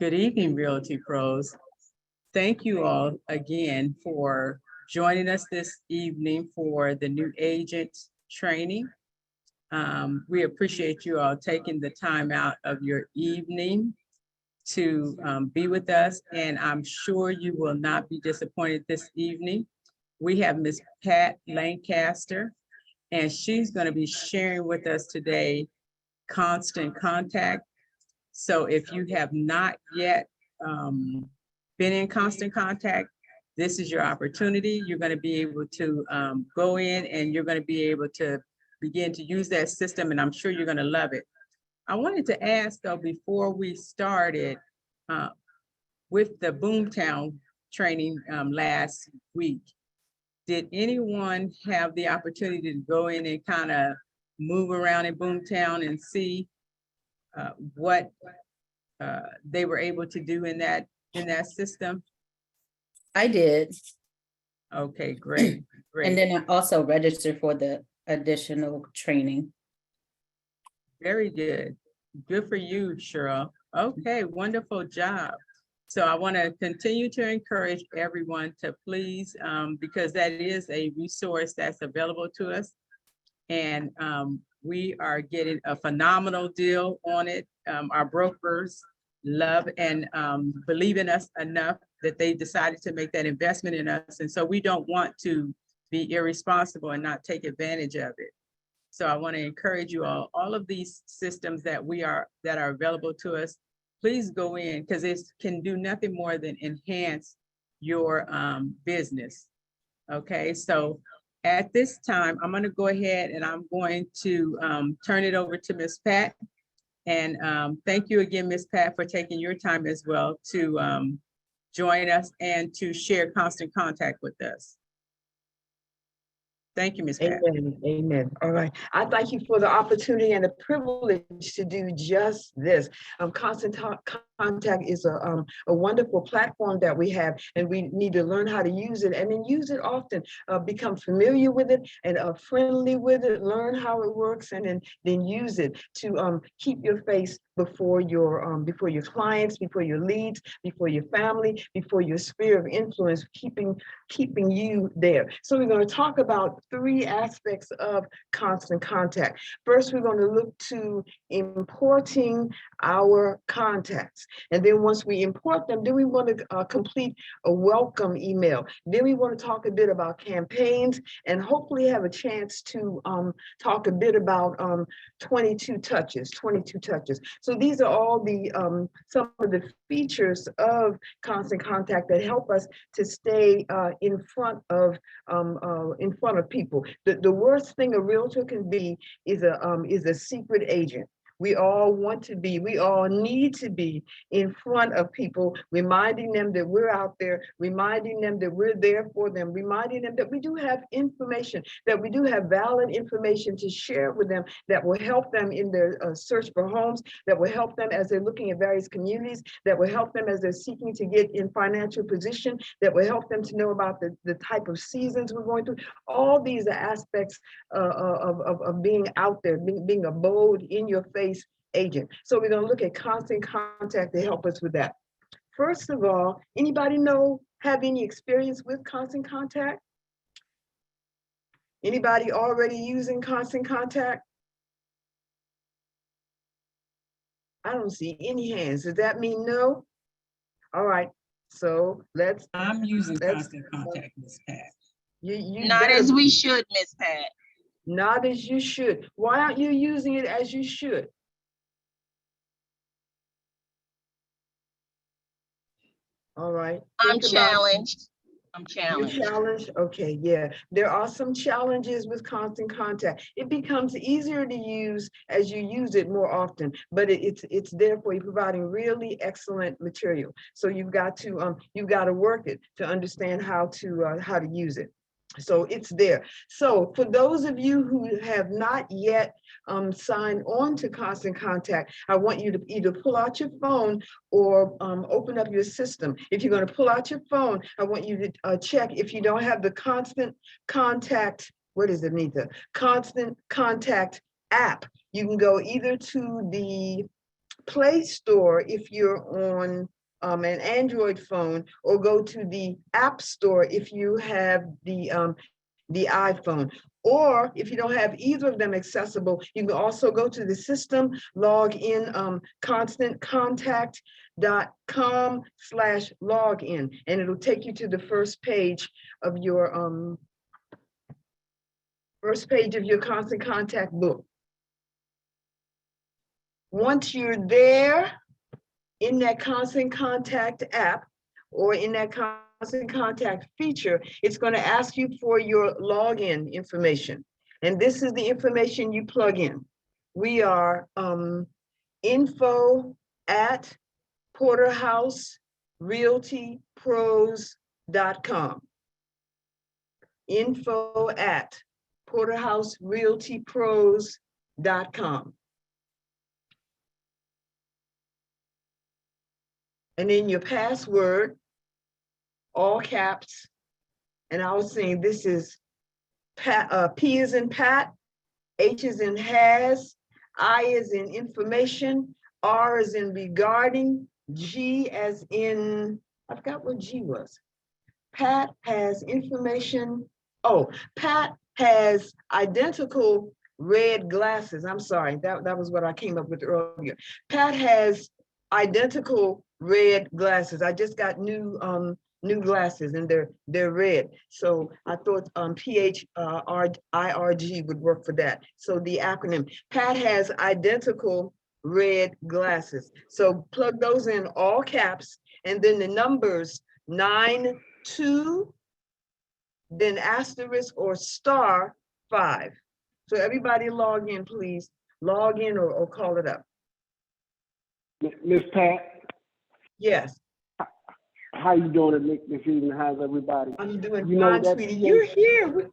Good evening, Realty Pros. Thank you all again for joining us this evening for the new agent training. We appreciate you all taking the time out of your evening to be with us, and I'm sure you will not be disappointed this evening. We have Miss Pat Lancaster, and she's going to be sharing with us today constant contact. So if you have not yet been in constant contact, this is your opportunity. You're going to be able to go in and you're going to be able to begin to use that system, and I'm sure you're going to love it. I wanted to ask though, before we started with the Boomtown training last week, did anyone have the opportunity to go in and kind of move around in Boomtown and see what they were able to do in that system? I did. Okay, great, great. And then I also registered for the additional training. Very good. Good for you, Cheryl. Okay, wonderful job. So I want to continue to encourage everyone to please, because that is a resource that's available to us. And we are getting a phenomenal deal on it. Our brokers love and believe in us enough that they decided to make that investment in us. And so we don't want to be irresponsible and not take advantage of it. So I want to encourage you all of these systems that are available to us, please go in, because it can do nothing more than enhance your business. Okay, so at this time, I'm going to go ahead and I'm going to turn it over to Miss Pat. And thank you again, Miss Pat, for taking your time as well to join us and to share constant contact with us. Thank you, Ms. Pat. Amen. Amen. All right. I thank you for the opportunity and the privilege to do just this. Constant Contact is a wonderful platform that we have, and we need to learn how to use it and then use it often. Become familiar with it and friendly with it. Learn how it works, and then use it to keep your face before your clients, before your leads, before your family, before your sphere of influence, keeping you there. So we're going to talk about 3 aspects of constant contact. First, we're going to look to importing our contacts. And then once we import them, then we want to complete a welcome email. Then we want to talk a bit about campaigns and hopefully have a chance to talk a bit about 22 touches. So these are all the some of the features of constant contact that help us to stay in front of people. The worst thing a realtor can be is a secret agent. We all need to be in front of people, reminding them that we're out there, reminding them that we're there for them, reminding them that we do have information, that we do have valid information to share with them that will help them in their search for homes, that will help them as they're looking at various communities, that will help them as they're seeking to get in financial position, that will help them to know about the type of seasons we're going through. All these are aspects of being out there, being a bold, in your face agent. So we're going to look at constant contact to help us with that. First of all, anybody have any experience with constant contact? Anybody already using constant contact? I don't see any hands. Does that mean no? All right. So I'm using constant contact, Ms. Pat. You not as we should, Ms. Pat. Not as you should. Why aren't you using it as you should? All right. I'm challenged. You're challenged? Okay, yeah. There are some challenges with constant contact. It becomes easier to use as you use it more often, but it's there for you, providing really excellent material. So you've got to work it to understand how to use it. So it's there. So for those of you who have not yet signed on to Constant Contact, I want you to either pull out your phone or open up your system. If you're going to pull out your phone, I want you to check if you don't have the Constant Contact, what is it, Nita? Constant Contact app. You can go either to the Play Store if you're on an Android phone, or go to the App Store if you have the iPhone. Or if you don't have either of them accessible, you can also go to the system, log in constantcontact.com/login, and it'll take you to the first page of your Constant Contact book. Once you're there in that Constant Contact app or in that Constant Contact feature, it's going to ask you for your login information. And this is the information you plug in. We are info@porterHouseRealtyPros.com. info@porterHouseRealtyPros.com. And then your password, all caps. And I was saying this is P is in Pat, H is in has, I is in information, R is in regarding, G as in, I forgot what G was. Pat has information. Oh, Pat has identical red glasses. I'm sorry, that was what I came up with earlier. Pat has identical red glasses. I just got new glasses, and they're red. So I thought PHIRG would work for that. So the acronym, Pat has identical red glasses. So plug those in all caps, and then the numbers 92, then asterisk or *5. So everybody log in, please. Log in or call it up. Miss Pat, Yes, how you doing this evening? How's everybody? I'm doing You know fine, that sweetie. PH You're here.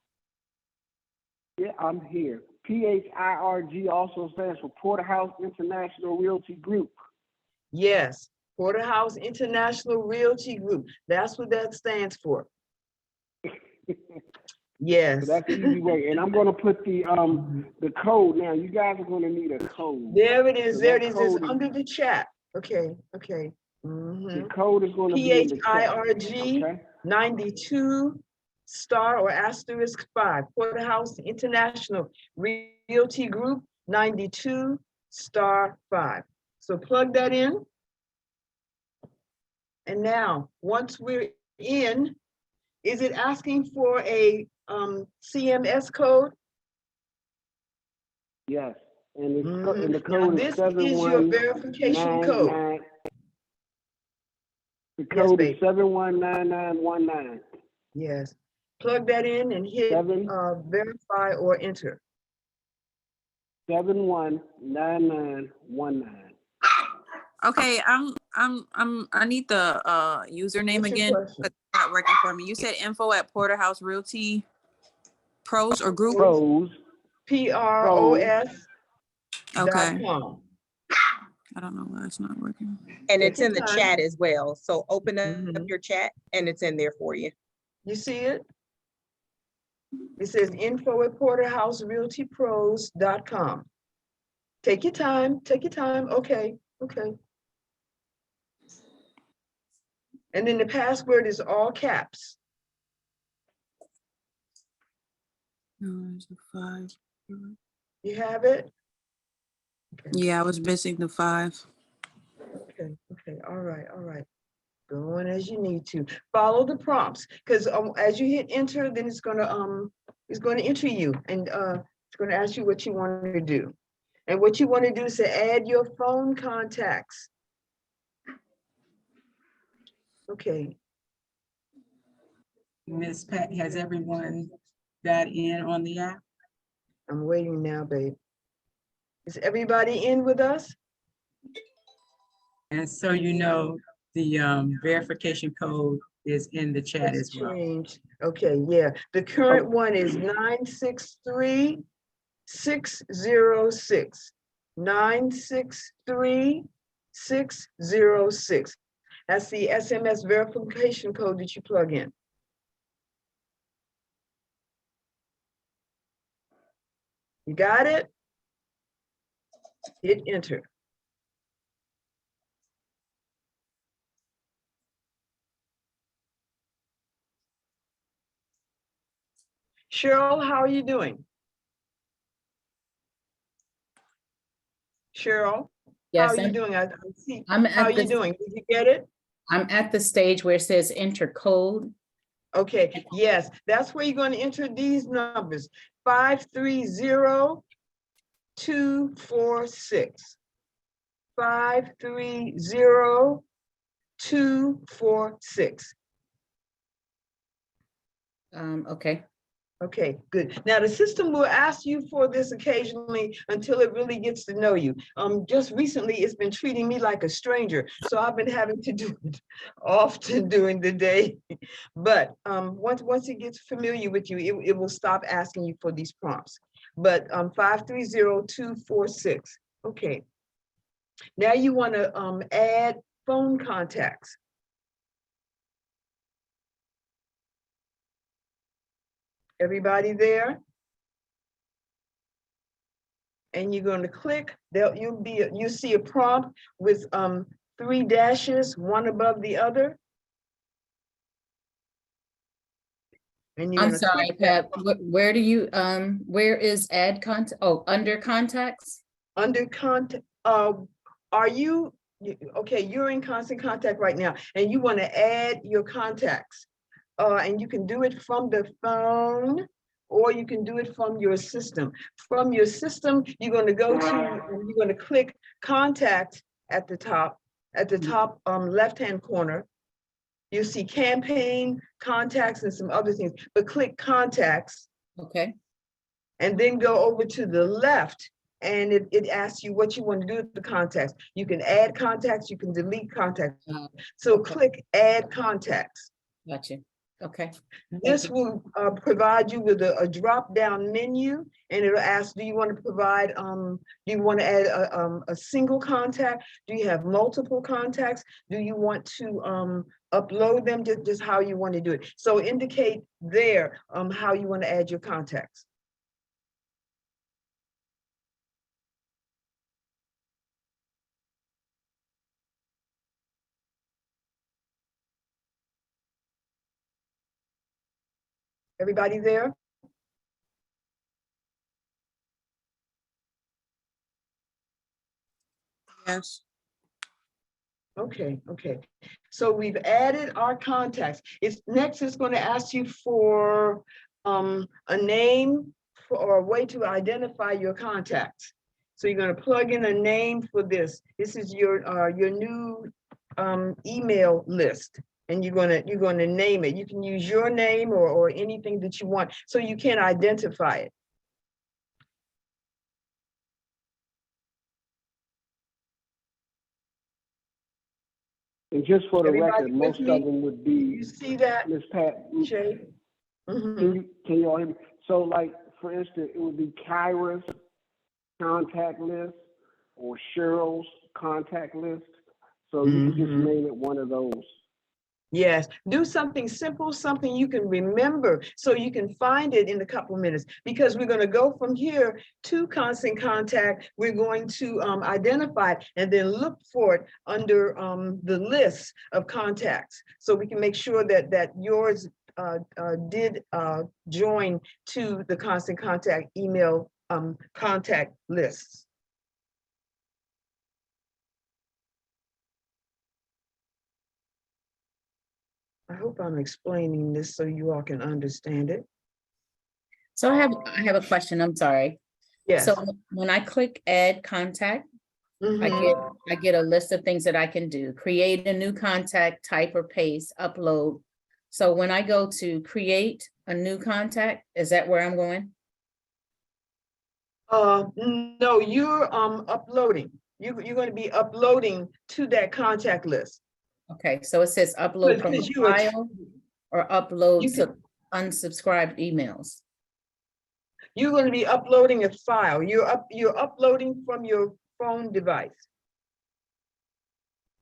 Yeah, I'm here. PHIRG also stands for Porterhouse International Realty Group. Yes, Porterhouse International Realty Group. That's what that stands for. Yes. So that's the easy way. And I'm going to put the code now. You guys are going to need a code. There it is. So There that it is. code It's under the chat. Okay. Okay. The code is going to be in the chat. PHIRG Okay. 92 or asterisk 5. Porterhouse International Realty Group 92 *5. So plug that in. And now, once we're in, is it asking for a CMS code? Yes. And, and the Now, code this is 719. is your verification code. The Yes, code babe. is 719919. Yes. Plug that in and hit verify or enter. 719919. Okay, I need the username What's your again. question? It's not working for me. You said info@porterhouserealtypros or group. Pros. PROS.com. I don't know why it's not working. And Take it's your in the time. chat as well. So open up Mhm. your chat and it's in there for you. You see it? It says info@porterhouserealtypros.com. Take your time. Take your time. Okay. Okay. And then the password is all caps. No, there's a 5. You have it? Yeah, I was missing the 5. Okay. Okay. All right. All right. Go on as you need to. Follow the prompts, because as you hit enter, then it's gonna enter you, and it's gonna ask you what you want to do. And what you want to do is to add your phone contacts. Okay. Ms. Pat, has everyone got in on the app? I'm waiting now, babe. Is everybody in with us? And so you know, the verification code is in the chat It's as well. changed. Okay, yeah. The current one is 963-606. 963-606. That's the SMS verification code that you plug in. You got it? Hit enter. Cheryl, how are you doing? Cheryl, how Yes, are you I'm, doing? I see. I'm How are at you the, doing? Did you get it? I'm at the stage where it says enter code. Okay, yes, that's where you're going to enter these numbers, 530246. 530246. Okay, Okay, good. Now the system will ask you for this occasionally until it really gets to know you. Just recently, it's been treating me like a stranger, so I've been having to do it often during the day. But once it gets familiar with you, it will stop asking you for these prompts. But 530246. Okay. Now you want to add phone contacts. Everybody there? And you're going to click, you'll see a prompt with 3 dashes, one above the other. And you're I'm going to sorry, click that Pat, where do you, where is add contact? Oh, under contacts? under contact. Are you, okay, you're in constant contact right now and you want to add your contacts. And you can do it from the phone or you can do it from your system. From your system, you're going to go to, you're going to click contact at the top left-hand corner. You see campaign, contacts, and some other things, but click contacts Okay, and then go over to the left and it asks you what you want to do with the contacts. You can add contacts, you can delete contacts. So okay. click add contacts. Gotcha. Okay, This will provide you with a drop-down menu, and it'll ask, do you want to provide, do you want to add a single contact? Do you have multiple contacts? Do you want to upload them? Just how you want to do it. So indicate there how you want to add your contacts. Everybody there? Yes. Okay, okay. So we've added our contacts. Next it's going to ask you for a name or a way to identify your contacts. So you're going to plug in a name for this. This is your new email list. And you're going to name it. You can use your name or anything that you want so you can identify it. And just for the Everybody record, with most me? of them would You be, see that, Ms. Pat, Shay? Mhm. can you all hear me? So like, for instance, it would be Kyra's contact list or Cheryl's contact list. So you can just Mhm. name it one of those. Yes, do something simple, something you can remember so you can find it in a couple of minutes, because we're going to go from here to constant contact. We're going to identify it and then look for it under the list of contacts. So we can make sure that yours did join to the constant contact email contact lists. I hope I'm explaining this so you all can understand it. so I have a question, I'm sorry. Yes. So when I click add contact, Mhm. I get a list of things that I can do. Create a new contact, type or paste, upload. So when I go to create a new contact, is that where I'm going? No, you're uploading. You're going to be uploading to that contact list. Okay, so it says upload from a Because you are, file or upload you can, to unsubscribed emails. you're going to be uploading a file. You're uploading from your phone device.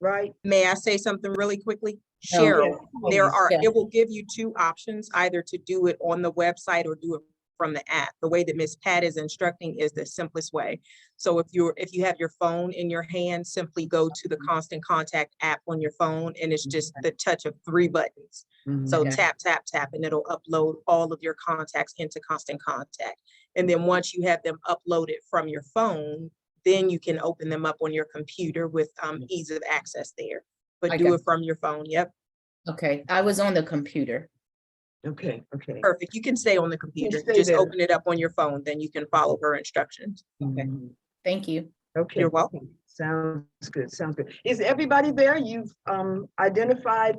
Right? May I say something really quickly? No. Cheryl, Yes, there are, Yeah. it will give you two options, either to do it on the website or do it from the app. The way that Miss Pat is instructing is the simplest way. So if you have your phone in your hand, simply go to the Constant Contact app on your phone, and it's just the touch of 3 buttons. So Okay. tap, tap, tap, and it'll upload all of your contacts into Constant Contact. And then once you have them uploaded from your phone, then you can open them up on your computer with ease of access there. But I do got it from your phone. Yep, Okay, I was on the computer. Okay, okay. perfect. You can stay on the computer. stay Just there. open it up on your phone, then you can follow her instructions. Mhm. Thank you. Okay. You're welcome. Sounds good, sounds good. Is everybody there? You've identified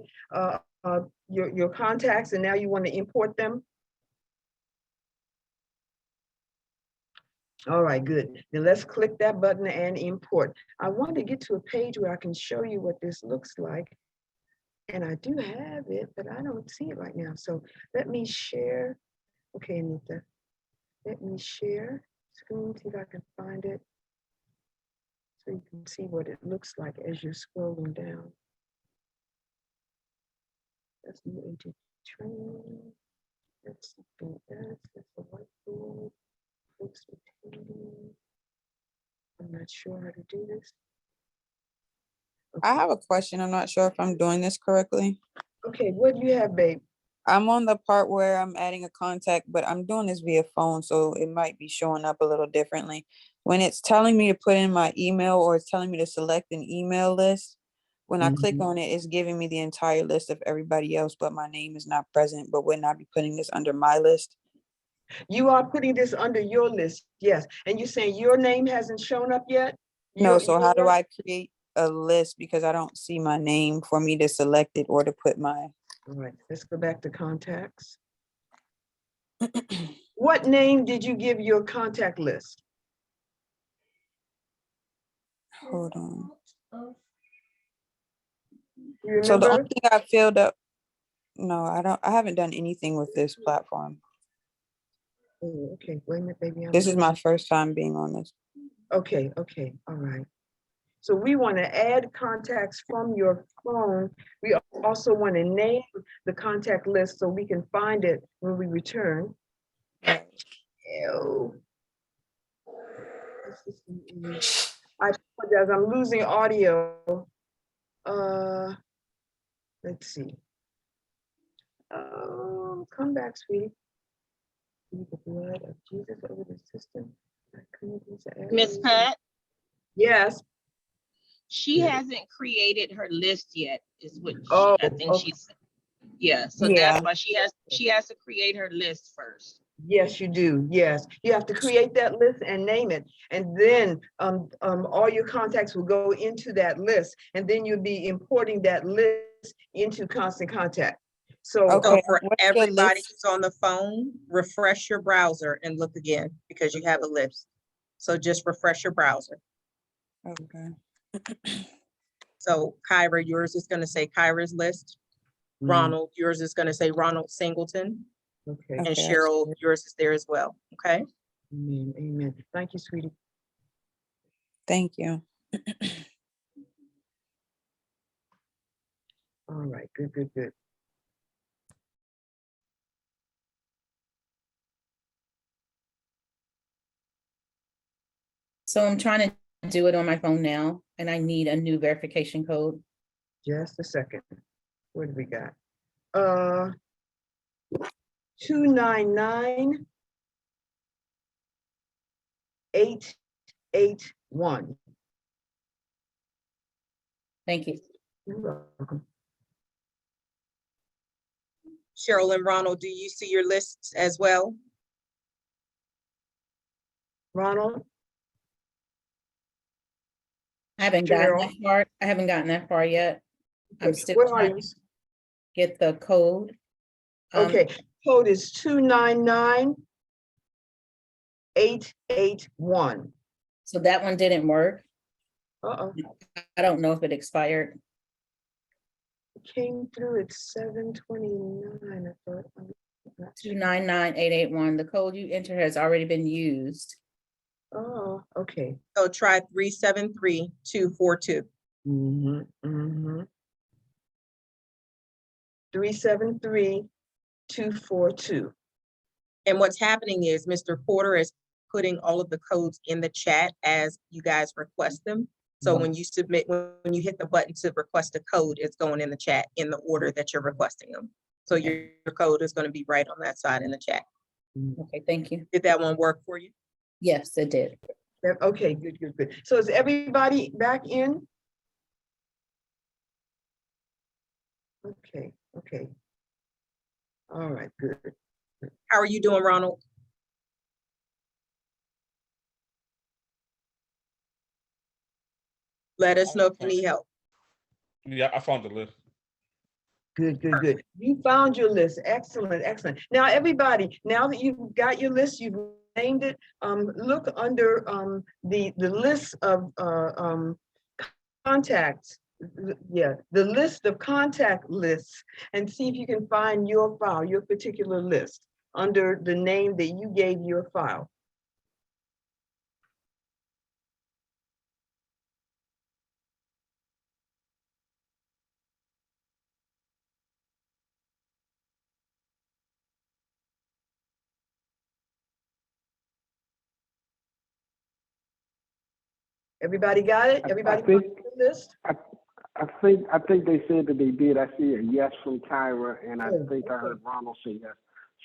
your contacts and now you want to import them? All right, good. Then let's click that button and import. I want to get to a page where I can show you what this looks like. And I do have it, but I don't see it right now. So let me share. Okay, Anita, let me share screen, see if I can find it. So you can see what it looks like as you're scrolling down. That's new agent training. That's something else. That's the whiteboard. Folks retaining. I'm not sure how to do this. I have a question. I'm not sure if I'm doing this correctly. Okay, what do you have, babe? I'm on the part where I'm adding a contact, but I'm doing this via phone, so it might be showing up a little differently. When it's telling me to put in my email or it's telling me to select an email list, when I click on it, it's giving me the entire list of everybody else, but my name is not present. But wouldn't I be putting this under my list? You are putting this under your list, yes. And you're saying your name hasn't shown up yet? No, so how do I create a list? Because I don't see my name for me to select it or to put my. All right, let's go back to contacts. What name did you give your contact list? Hold on. You So the only remember? thing I filled up, no, I haven't done anything with this platform. Oh, okay, wait a minute, baby. This is my first time being on this. Okay, okay, all right. So we want to add contacts from your phone. We also want to name the contact list so we can find it when we return. Ew. I apologize, I'm losing audio. Let's see. Come back, sweetie. Through the blood of Jesus over the system. Miss Pat, Yes. she hasn't created her list yet, is what Oh, I think okay. she's. Yeah, so Yeah. that's why she has to create her list first. Yes, you do. Yes, you have to create that list and name it, and then all your contacts will go into that list, and then you'll be importing that list into Constant Contact. So, Okay. So for what's the everybody list? who's on the phone, refresh your browser and look again because you have a list. So just refresh your browser. Okay. So Kyra, yours is going to say Kyra's list. Ronald, yours is going to say Ronald Singleton. okay. And Okay. Cheryl, yours is there as well. Okay. Amen. Amen. Thank you, sweetie. Thank you. All right. Good, good, good. So I'm trying to do it on my phone now, and I need a new verification code. Just a second. What do we got? 299 881. Thank you. You're welcome. Cheryl and Ronald, do you see your lists as well? Ronald, I haven't gotten Cheryl. that far. I haven't gotten that far yet. I'm still Where are trying you? to get the code. Okay, code is 299 881. So that one didn't work. Uh-oh, I don't know if it expired. it came through at 7:29. I thought. I'm not sure. 299881. The code you entered has already been used. Oh, okay. So try 373242. 373242. And what's happening is Mr. Porter is putting all of the codes in the chat as you guys request them. So when you submit, when you hit the button to request a code, it's going in the chat in the order that you're requesting them. So your code is going to be right on that side in the chat. Okay, thank you. Did that one work for you? Yes, it did. Okay, good, good, good. So is everybody back in? Okay, okay. All right, good. How are you doing, Ronald? Let us know if you need help. Yeah, I found the list. Good, good, good. You found your list. Excellent, excellent. Now, everybody, now that you've got your list, you've named it, look under the list of contacts. Yeah, the list of contact lists, and see if you can find your file, your particular list, under the name that you gave your file. Everybody got it? Everybody think- found the list? I think they said that they did. I see a yes from Tyra, and I Oh, think I okay. heard Ronald say yes.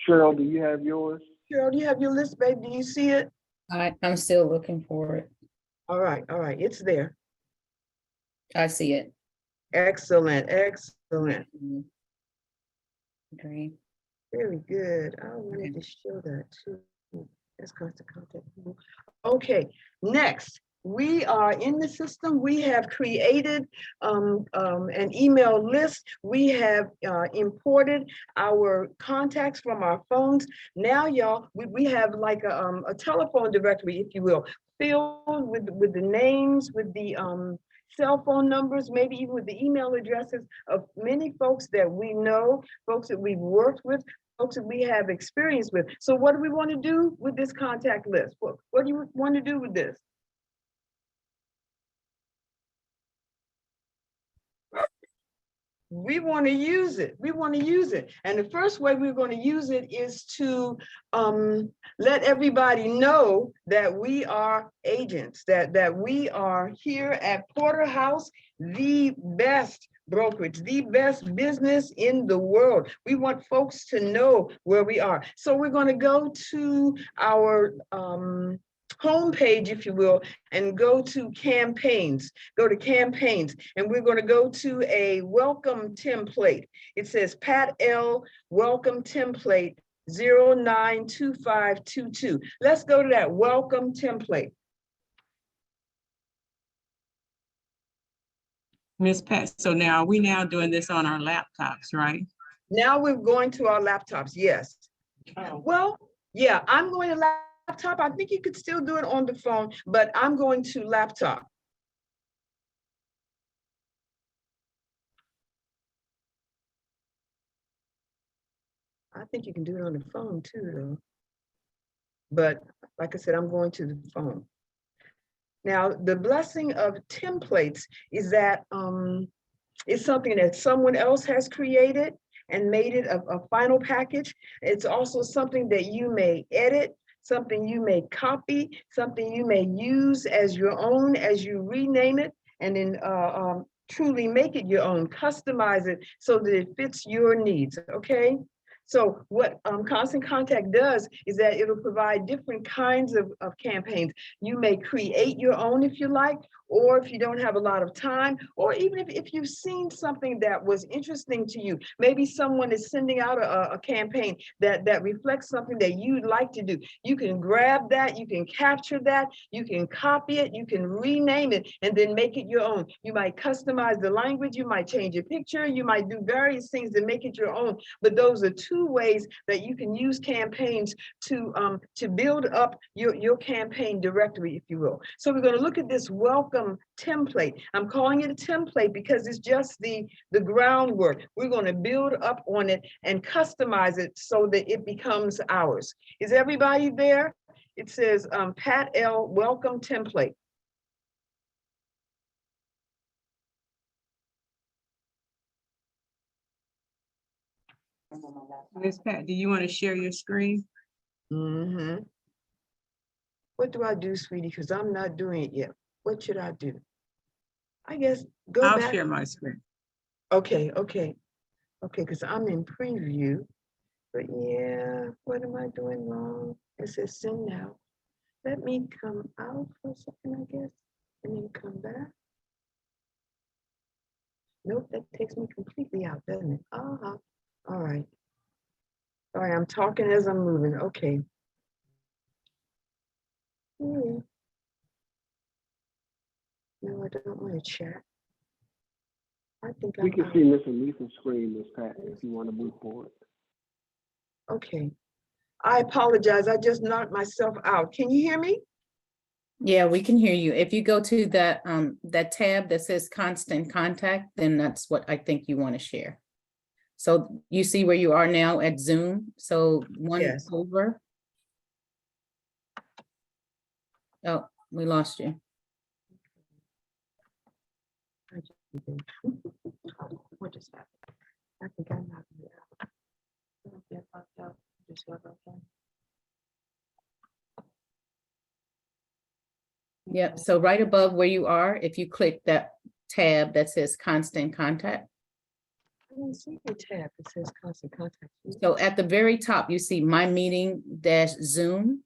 Cheryl, do you have yours? Cheryl, do you have your list, babe? Do you see it? I'm still looking for it. All right, it's there. I see it. Excellent, excellent. Great. Very good. I wanted to show that too. That's constant contact. Okay, next, we are in the system. We have created an email list. We have imported our contacts from our phones. Now, y'all, we have like a telephone directory, if you will, filled with the names, with the cell phone numbers, maybe even with the email addresses of many folks that we know, folks that we've worked with, folks that we have experience with. So what do we want to do with this contact list? What do you want to do with this? We want to use it. We want to use it. And the first way we're going to use it is to let everybody know that we are agents, that we are here at Porter House, the best brokerage, the best business in the world. We want folks to know where we are. So we're going to go to our homepage, if you will, and go to campaigns. Go to campaigns, and we're going to go to a welcome template. It says Pat L. welcome template 092522. Let's go to that welcome template. Miss Pat, so now we now doing this on our laptops, right? Now we're going to our laptops, yes. Well, yeah, I'm going to laptop. I think you could still do it on the phone, but I'm going to laptop. I think you can do it on the phone too, though. But like I said, I'm going to the phone. Now, the blessing of templates is that it's something that someone else has created and made it a final package. It's also something that you may edit, something you may copy, something you may use as your own as you rename it, and then truly make it your own, customize it so that it fits your needs, okay? So what Constant Contact does is that it'll provide different kinds of campaigns. You may create your own if you like, or if you don't have a lot of time, or even if you've seen something that was interesting to you, maybe someone is sending out a campaign that reflects something that you'd like to do. You can grab that, you can capture that, you can copy it, you can rename it, and then make it your own. You might customize the language, you might change a picture, you might do various things to make it your own, but those are two ways that you can use campaigns to build up your campaign directory, if you will. So we're going to look at this welcome template. I'm calling it a template because it's just the groundwork. We're going to build up on it and customize it so that it becomes ours. Is everybody there? It says Pat L. welcome template. Miss Pat, do you want to share your screen? Mm-hmm. What do I do, sweetie? Because I'm not doing it yet. What should I do? I guess go I'll back. share my screen. Okay, because I'm in preview. But yeah, what am I doing wrong? It says send now. Let me come out for a second, I guess, and then come back. Nope, that takes me completely out, doesn't it? Uh-huh. All right. All right, I'm talking as I'm moving. Okay. Yeah. No, I don't want to chat. I think We I'm can out. see Miss Anissa's screen, Miss Pat, if you want to move forward. Okay. I apologize. I just knocked myself out. Can you hear me? Yeah, we can hear you. If you go to that tab that says constant contact, then that's what I think you want to share. So you see where you are now at Zoom. So one Yes. over. Oh, we lost you. What just happened? I think I knocked it out. Get knocked out. Just got knocked out. Yep. So right above where you are, if you click that tab that says constant contact. I don't see your tab. It says constant contact. So at the very top, you see my meeting dash Zoom.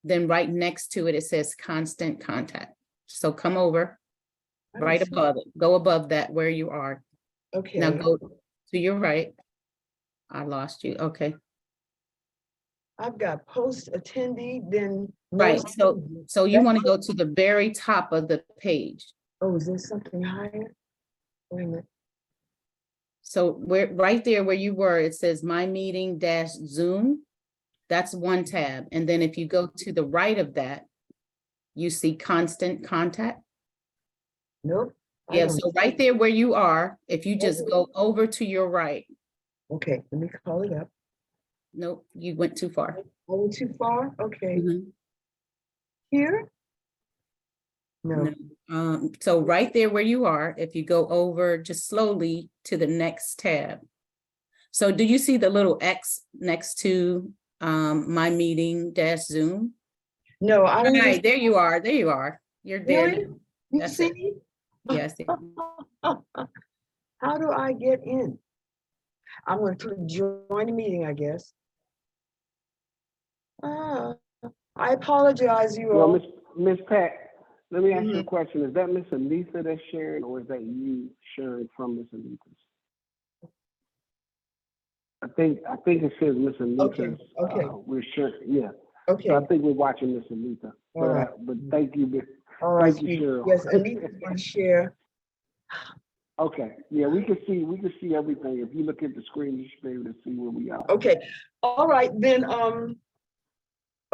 Then right next to it, it says constant contact. So come over I don't right see- above it. Go above that where you are. Okay. Now go to your right. I lost you. Okay. I've got post attendee, then. Right. most- So you want to go to the very top of the page. Oh, is there something higher? Wait a minute. So where, right there where you were, it says my meeting dash Zoom. That's one tab. And then if you go to the right of that, you see constant contact. Nope. I Yeah, don't so see right it. there where you are, if you just go over to your right. Okay, let me call it up. Nope, you went too far. Oh, too far? Okay. Mhm. Here? No. No. So right there where you are, if you go over just slowly to the next tab. So do you see the little X next to my meeting dash Zoom? No, I don't. Right, there you are, there you are. You're there. Really? now. You That's see it. me? Yes. How do I get in? I'm going to join the meeting, I guess. I apologize, you Well, all. Miss Pat, let me ask you a Mhm. question. Is that Miss Anissa that's sharing, or is that you sharing from Miss Anissa's? I think it says Miss Anissa's. Okay. We're sharing, yeah. Okay, So I think we're watching Miss Anissa. All right. But thank you, all right. thank you, sweet. Cheryl. Yes, Anita's going to share. Okay, yeah, we can see everything. If you look at the screen, you should be able to see where we are. Okay, all right, then,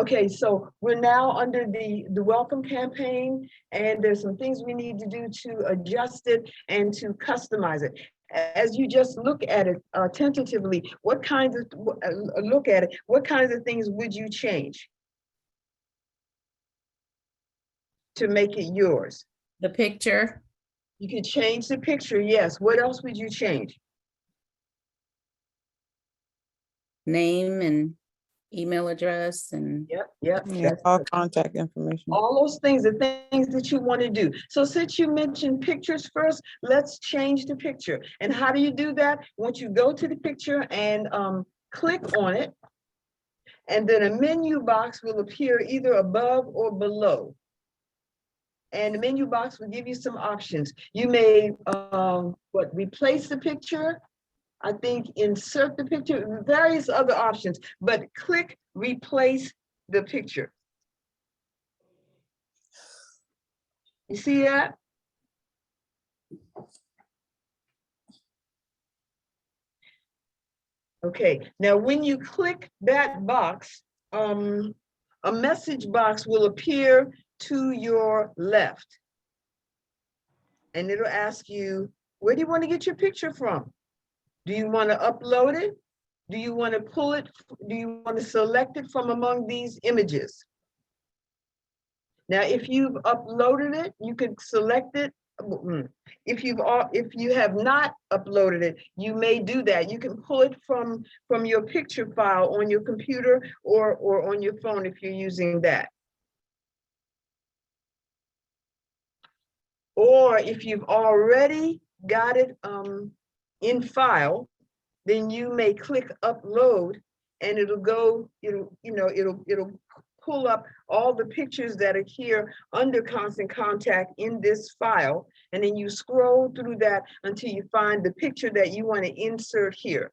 okay, so we're now under the welcome campaign, and there's some things we need to do to adjust it and to customize it. As you just look at it tentatively, what kinds of, look at it, what kinds of things would you change to make it yours? The picture, You could change the picture, yes. What else would you change? name and email address and Yep. Yeah, That's all contact information. all those things, the things that you want to do. So since you mentioned pictures first, let's change the picture. And how do you do that? Once you go to the picture and click on it, and then a menu box will appear either above or below. And the menu box will give you some options. You may replace the picture, I think insert the picture, various other options, but click replace the picture. You see that? Okay, now when you click that box, a message box will appear to your left. And it'll ask you, where do you want to get your picture from? Do you want to upload it? Do you want to pull it? Do you want to select it from among these images? Now, if you've uploaded it, you can select it If you have not uploaded it, you may do that. You can pull it from your picture file on your computer or on your phone if you're using that. Or if you've already got it in file, then you may click upload and it'll go, it'll pull up all the pictures that are here under constant contact in this file. And then you scroll through that until you find the picture that you want to insert here.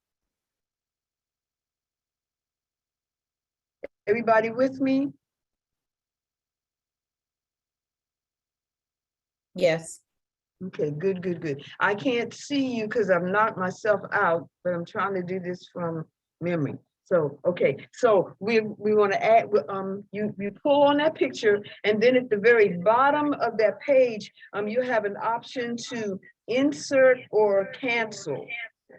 Everybody with me? Yes. Okay, good, good, good. I can't see you because I've knocked myself out, but I'm trying to do this from memory. So, okay, so we want to add, you pull on that picture, and then at the very bottom of that page, you have an option to insert or cancel.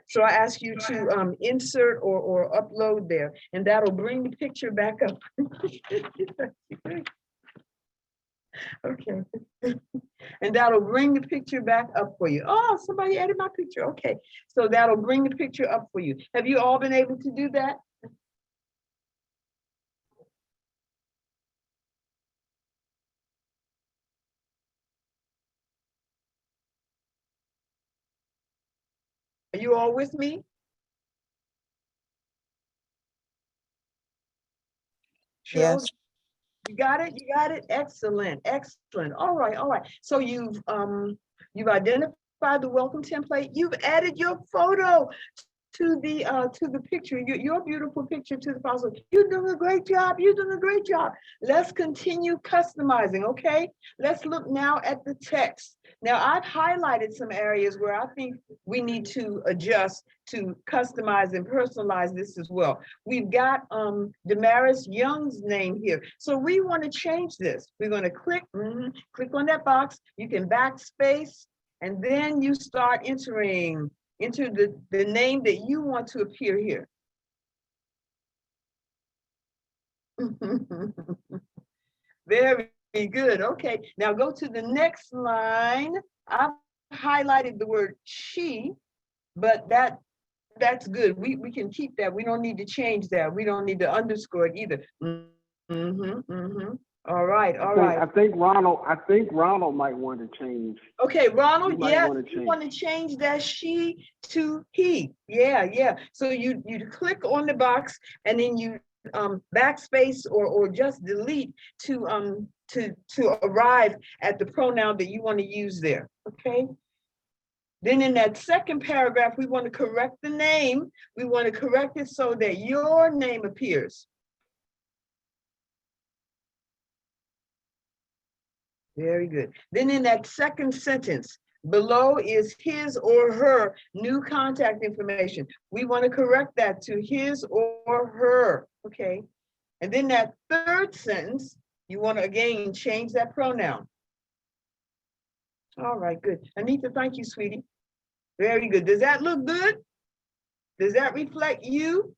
So I ask you to insert or upload there, and that'll bring the picture back up. Okay. And that'll bring the picture back up for you. Oh, somebody added my picture. Okay, so that'll bring the picture up for you. Have you all been able to do that? Are you all with me? Cheryl, Yes. you got it? You got it? Excellent, excellent. All right, all right. So you've identified the welcome template. You've added your photo to the picture, your beautiful picture to the file. You're doing a great job. You're doing a great job. Let's continue customizing, okay? Let's look now at the text. Now I've highlighted some areas where I think we need to adjust to customize and personalize this as well. We've got Damaris Young's name here. So we want to change this. We're going to click on that box. You can backspace, and then you start entering the name that you want to appear here. Very good. Okay, now go to the next line. I've highlighted the word she, but that's good. We can keep that. We don't need to change that. We don't need to underscore it either. All right, all right. I think Ronald might want to change. Okay, Ronald, yeah, you want to change that she to he. Yeah, yeah. So you click on the box and then you backspace or just delete to arrive at the pronoun that you want to use there. Okay. Then in that second paragraph, we want to correct the name. We want to correct it so that your name appears. Very good. Then in that second sentence, below is his or her new contact information. We want to correct that to his or her, okay? And then that third sentence, you want to again change that pronoun. All right, good. Anita, thank you, sweetie. Very good. Does that look good? Does that reflect you?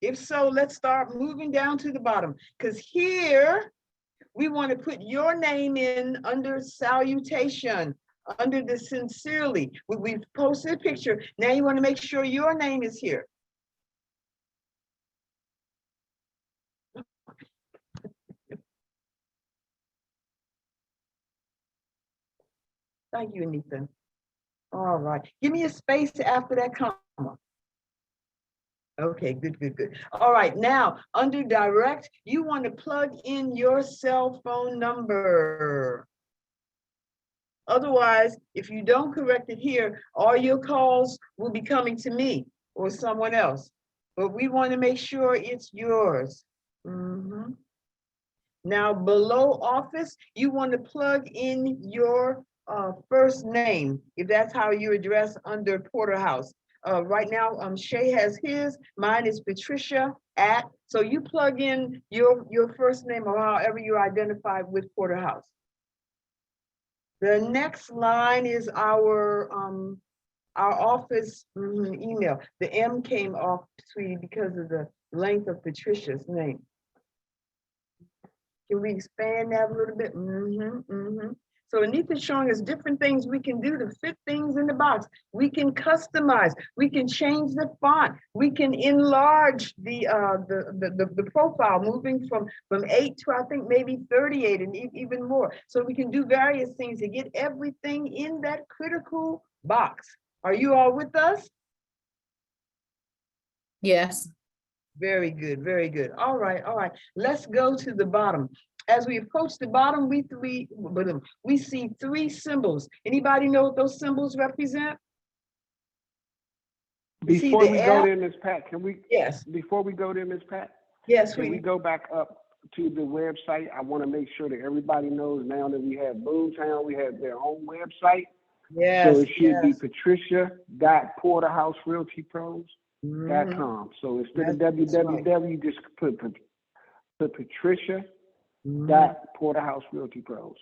If so, let's start moving down to the bottom, because here, we want to put your name in under salutation, under the sincerely. We've posted a picture. Now you want to make sure your name is here. Thank you, Anita. All right. Give me a space after that comma. Okay, good, good, good. All right, now under direct, you want to plug in your cell phone number. Otherwise, if you don't correct it here, all your calls will be coming to me or someone else. But we want to make sure it's yours. Now below office, you want to plug in your first name, if that's how you address under Porterhouse. Right now, Shay has his, mine is Patricia @ so you plug in your first name or however you identify with Porterhouse. The next line is our office email. The M came off, sweetie, because of the length of Patricia's name. Can we expand that a little bit? So Anita's showing us different things we can do to fit things in the box. We can customize, we can change the font, we can enlarge the profile, moving from 8 to I think maybe 38 and even more. So we can do various things to get everything in that critical box. Are you all with us? Yes. Very good, very good. All right, all right. Let's go to the bottom. As we approach the bottom, we see 3 symbols. Anybody know what those symbols represent? See Before the we go F? there, Ms. Pat, can we? Yes. Before we go there, Ms. Pat, Yes, can we sweetie. go back up to the website? I want to make sure that everybody knows now that we have Boomtown, we have their own website. Yes. So it should be yes. patricia.porterhousrealtypros.com. So instead of That's www, just put Mhm. patricia.porterhousrealtypros.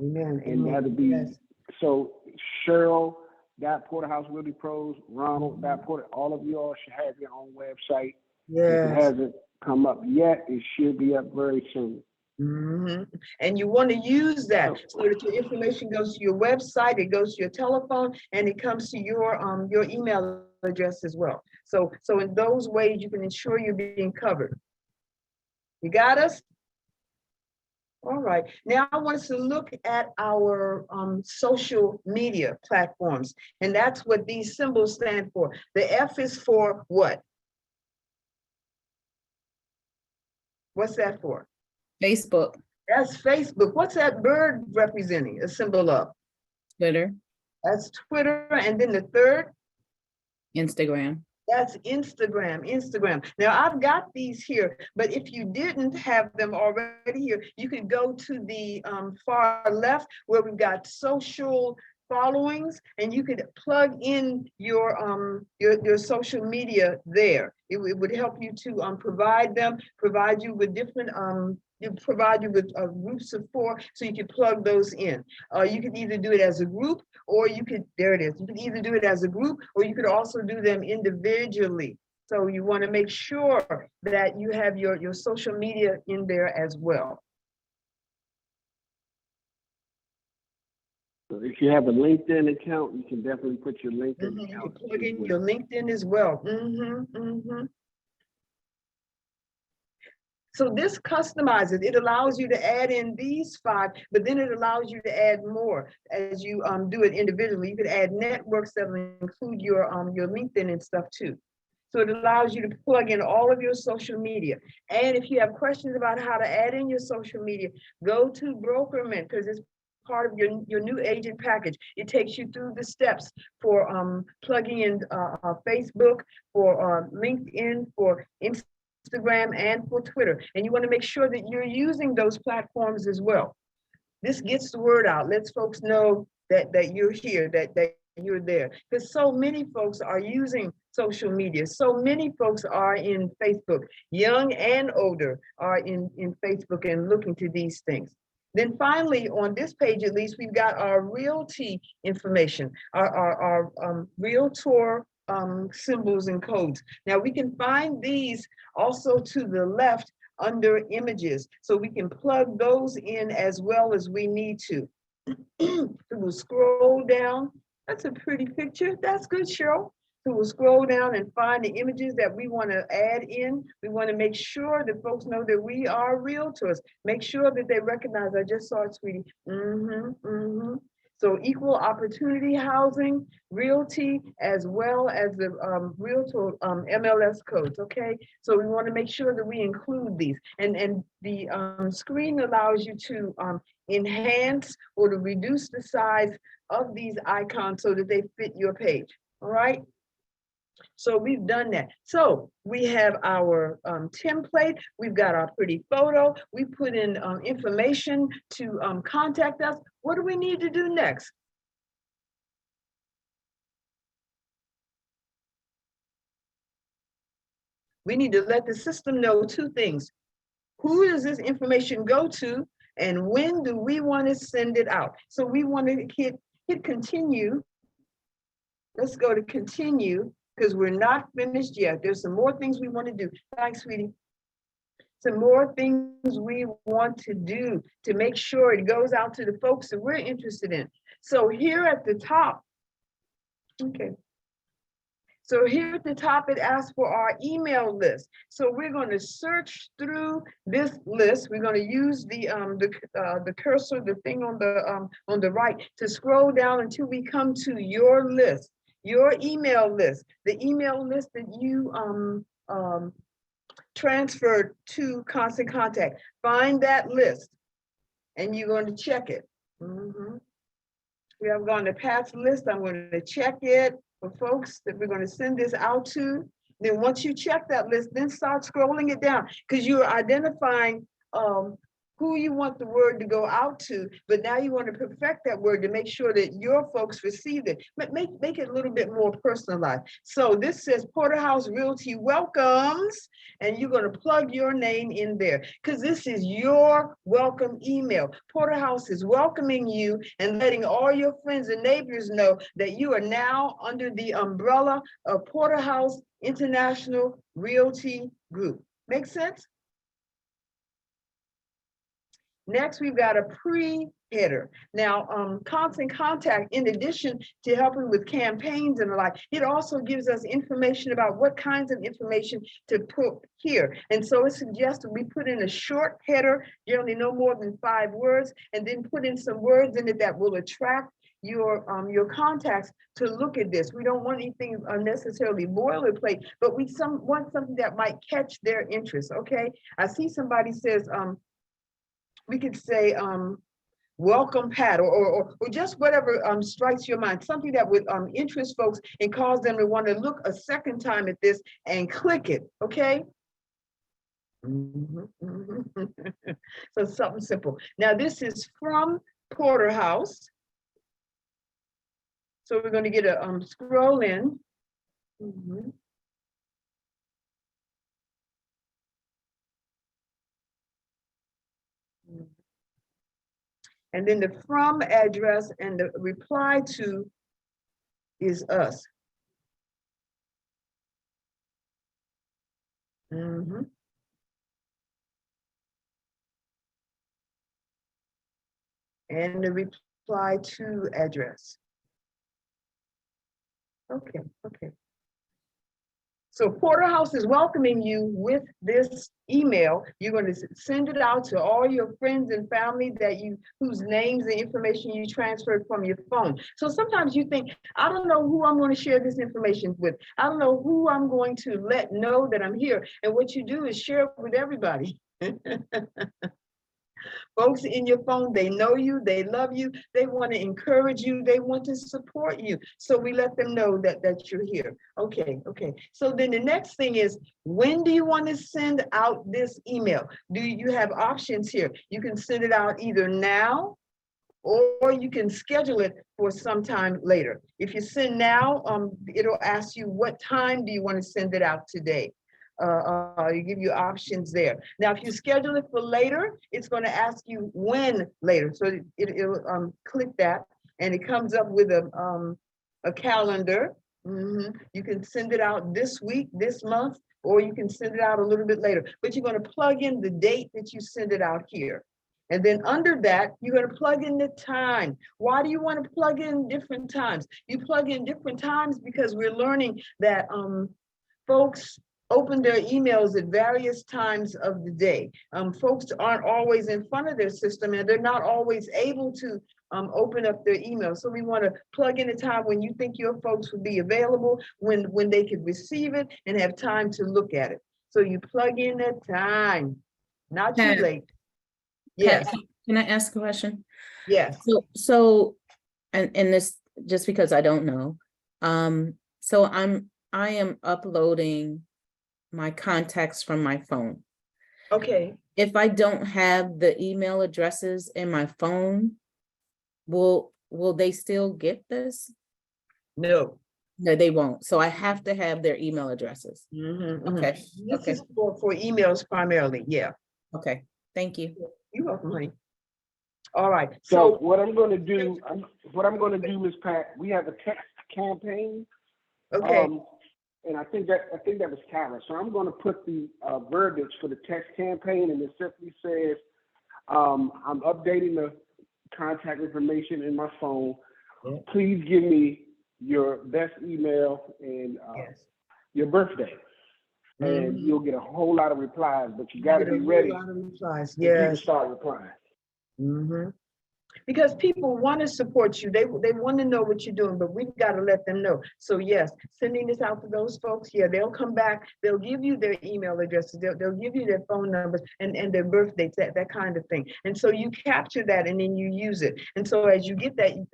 Amen. And amen. that'll be, Yes. so Cheryl.porterhousrealtypros, Ronald.porter, all of you all should have your own website. If it Yes. hasn't come up yet, it should be up very soon. Mhm. And you want to use that so that your information goes to your website, it goes to your telephone, and it comes to your email address as well. So in those ways, you can ensure you're being covered. You got us? All right. Now I want us to look at our social media platforms, and that's what these symbols stand for. The F is for what? What's that for? Facebook, That's Facebook. What's that bird representing? A symbol of? Twitter, That's Twitter. And then the third? Instagram. That's Instagram. Now I've got these here, but if you didn't have them already here, you could go to the far left where we've got social followings, and you could plug in your social media there. It would help you to provide you with different provide you with groups of 4, so you can plug those in. You can either do it as a group, or you could, there it is. You can either do it as a group, or you could also do them individually. So you want to make sure that you have your social media in there as well. So if you have a LinkedIn account, you can definitely put your LinkedIn You can account. plug in your LinkedIn as well. So this customizes, it allows you to add in these 5, but then it allows you to add more as you do it individually. You could add networks that will include your LinkedIn and stuff too. So it allows you to plug in all of your social media. And if you have questions about how to add in your social media, go to Brokerman, because it's part of your new agent package. It takes you through the steps for plugging in Facebook, for LinkedIn, for Instagram, and for Twitter. And you want to make sure that you're using those platforms as well. This gets the word out, lets folks know that you're here, that you're there. Because so many folks are using social media. So many folks are in Facebook, young and older are in Facebook and looking to these things. Then finally, on this page, at least, we've got our realty information, our realtor symbols and codes. Now we can find these also to the left under images, so we can plug those in as well as we need to. We'll scroll down. That's a pretty picture. That's good, Cheryl. So we'll scroll down and find the images that we want to add in. We want to make sure that folks know that we are realtors. Make sure that they recognize, I just saw it, sweetie. So equal opportunity housing, realty, as well as the realtor MLS codes, okay? So we want to make sure that we include these. And the screen allows you to enhance or to reduce the size of these icons so that they fit your page, all right? So we've done that. So we have our template, we've got our pretty photo, we put in information to contact us. What do we need to do next? We need to let the system know 2 things. Who does this information go to, and when do we want to send it out? So we want to hit continue. Let's go to continue, because we're not finished yet. There's some more things we want to do. Thanks, sweetie. some more things we want to do to make sure it goes out to the folks that we're interested in. So here at the top, okay. So here at the top, it asks for our email list. So we're going to search through this list. We're going to use the cursor, the thing on the right, to scroll down until we come to your list, your email list, the email list that you transferred to Constant Contact. Find that list, and you're going to check it. We have gone to past list. I'm going to check it for folks that we're going to send this out to. Then once you check that list, then start scrolling it down, because you're identifying who you want the word to go out to, but now you want to perfect that word to make sure that your folks receive it. But make it a little bit more personalized. So this says Porterhouse Realty welcomes, and you're going to plug your name in there, because this is your welcome email. Porterhouse is welcoming you and letting all your friends and neighbors know that you are now under the umbrella of Porterhouse International Realty Group. Make sense? Next, we've got a pre-header. Now, Constant Contact, in addition to helping with campaigns and the like, it also gives us information about what kinds of information to put here. And so it suggests that we put in a short header, generally no more than 5 words, and then put in some words in it that will attract your contacts to look at this. We don't want anything unnecessarily boilerplate, but we want something that might catch their interest, okay? I see somebody says, we could say, welcome Pat, or just whatever strikes your mind, something that would interest folks and cause them to want to look a second time at this and click it, okay? So something simple. Now this is from Porterhouse. So we're going to get a scroll in. And then the from address and the reply to is us. And the reply to address. Okay. So Porterhouse is welcoming you with this email. You're going to send it out to all your friends and family whose names and information you transferred from your phone. So sometimes you think, I don't know who I'm going to share this information with. I don't know who I'm going to let know that I'm here. And what you do is share it with everybody. Folks in your phone, they know you, they love you, they want to encourage you, they want to support you. So we let them know that you're here. Okay. So then the next thing is, when do you want to send out this email? Do you have options here? You can send it out either now, or you can schedule it for some time later. If you send now, it'll ask you what time do you want to send it out today. You give you options there. Now, if you schedule it for later, it's going to ask you when later. So it'll click that, and it comes up with a calendar. You can send it out this week, this month, or you can send it out a little bit later. But you're going to plug in the date that you send it out here. And then under that, you're going to plug in the time. Why do you want to plug in different times? You plug in different times because we're learning that folks open their emails at various times of the day. Folks aren't always in front of their system, and they're not always able to open up their email. So we want to plug in a time when you think your folks will be available, when they could receive it and have time to look at it. So you plug in a time, not too late. Yes. Can I ask a question? Yes. So, and this, just because I don't know. So I am uploading my contacts from my phone. Okay. If I don't have the email addresses in my phone, will they still get this? No. No, they won't. So I have to have their email addresses. Okay. This is for emails primarily. Yeah. Okay. Thank you. You're welcome, honey. All right. So what I'm going to do, Ms. Pat, we have a text campaign. Okay. and I think that was Kyra. So I'm going to put the verbiage for the text campaign, and it simply says, I'm updating the contact information in my phone. Yeah. Please give me your best email and your birthday. And you'll get a whole lot of replies, but you got to be ready. Replies. for people to Yes. start replying. Because people want to support you. They want to know what you're doing, but we've got to let them know. So yes, sending this out to those folks, yeah, they'll come back. They'll give you their email addresses. They'll give you their phone numbers and their birth dates, that kind of thing. And so you capture that and then you use it. And so as you get that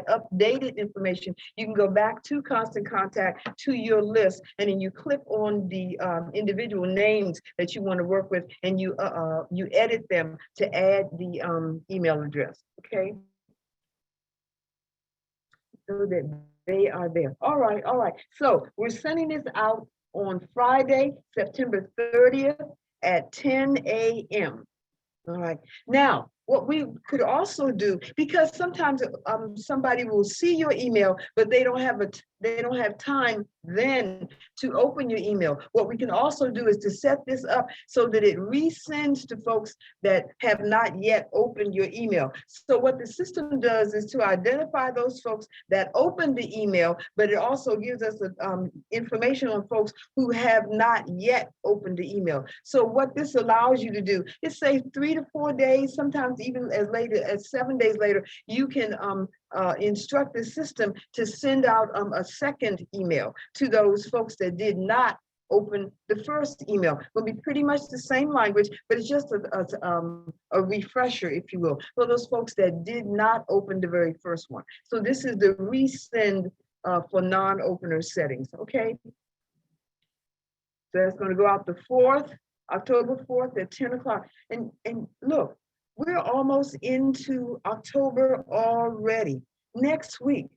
updated information, you can go back to Constant Contact, to your list, and then you click on the individual names that you want to work with, and you edit them to add the email address. Okay, so that they are there. All right. So we're sending this out on Friday, September 30th at 10 a.m. All right. Now, what we could also do, because sometimes somebody will see your email, but they don't have time then to open your email. What we can also do is to set this up so that it resends to folks that have not yet opened your email. So what the system does is to identify those folks that opened the email, but it also gives us information on folks who have not yet opened the email. So what this allows you to do is say 3 to 4 days, sometimes even as late as 7 days later, you can instruct the system to send out a second email to those folks that did not open the first email. Will be pretty much the same language, but it's just a refresher, if you will, for those folks that did not open the very first one. So this is the resend for non-opener settings, okay? So that's going to go out the 4th, October 4th at 10 o'clock. And look, we're almost into October already. Next week.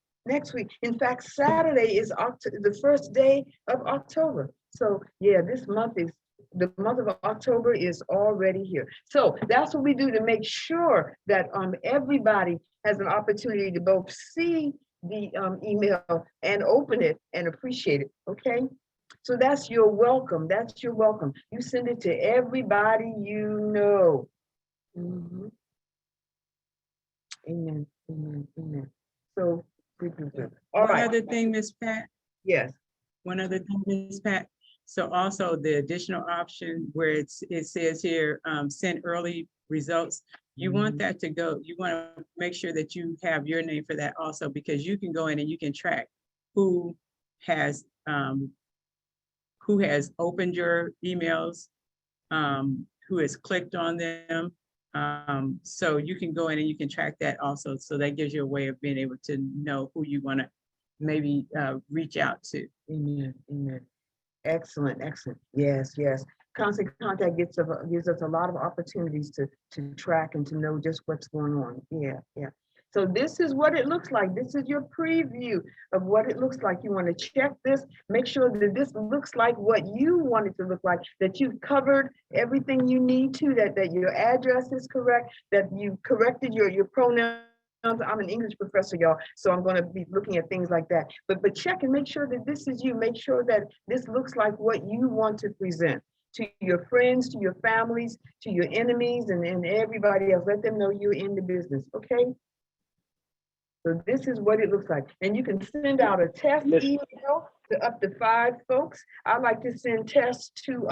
In fact, Saturday is the first day of October. So yeah, the month of October is already here. So that's what we do to make sure that everybody has an opportunity to both see the email and open it and appreciate it, okay? So that's your welcome. You send it to everybody you know. Amen. So, good. All right. One other thing, Ms. Pat. Yes. One other thing, Ms. Pat. So also the additional option where it says here, send early results. You want that to go, you want to make sure that you have your name for that also, because you can go in and you can track who has opened your emails, who has clicked on them. So you can go in and you can track that also. So that gives you a way of being able to know who you want to maybe reach out to. Amen. Excellent. Yes. Constant Contact gives us a lot of opportunities to track and to know just what's going on. Yeah. So this is what it looks like. This is your preview of what it looks like. You want to check this, make sure that this looks like what you want it to look like, that you've covered everything you need to, that your address is correct, that you corrected your pronouns. I'm an English professor, y'all, so I'm going to be looking at things like that. But check and make sure that this is you. Make sure that this looks like what you want to present to your friends, to your families, to your enemies, and everybody else. Let them know you're in the business, okay? So this is what it looks like. And you can send out a test email to up to 5 folks. I like to send tests to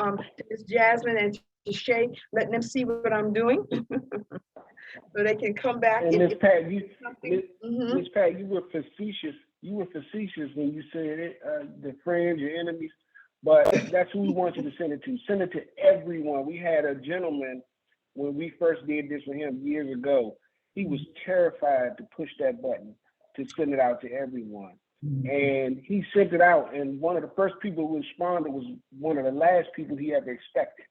Ms. Jasmine and to Shay, letting them see what I'm doing. So they can come back. And Ms. Pat, Ms. Pat, you were facetious. You were facetious when you said it, the friends, your enemies. But that's who we want you to send it to. Send it to everyone. We had a gentleman when we first did this with him years ago. He was terrified to push that button to send it out to everyone. And he sent it out, and one of the first people who responded was one of the last people he ever expected.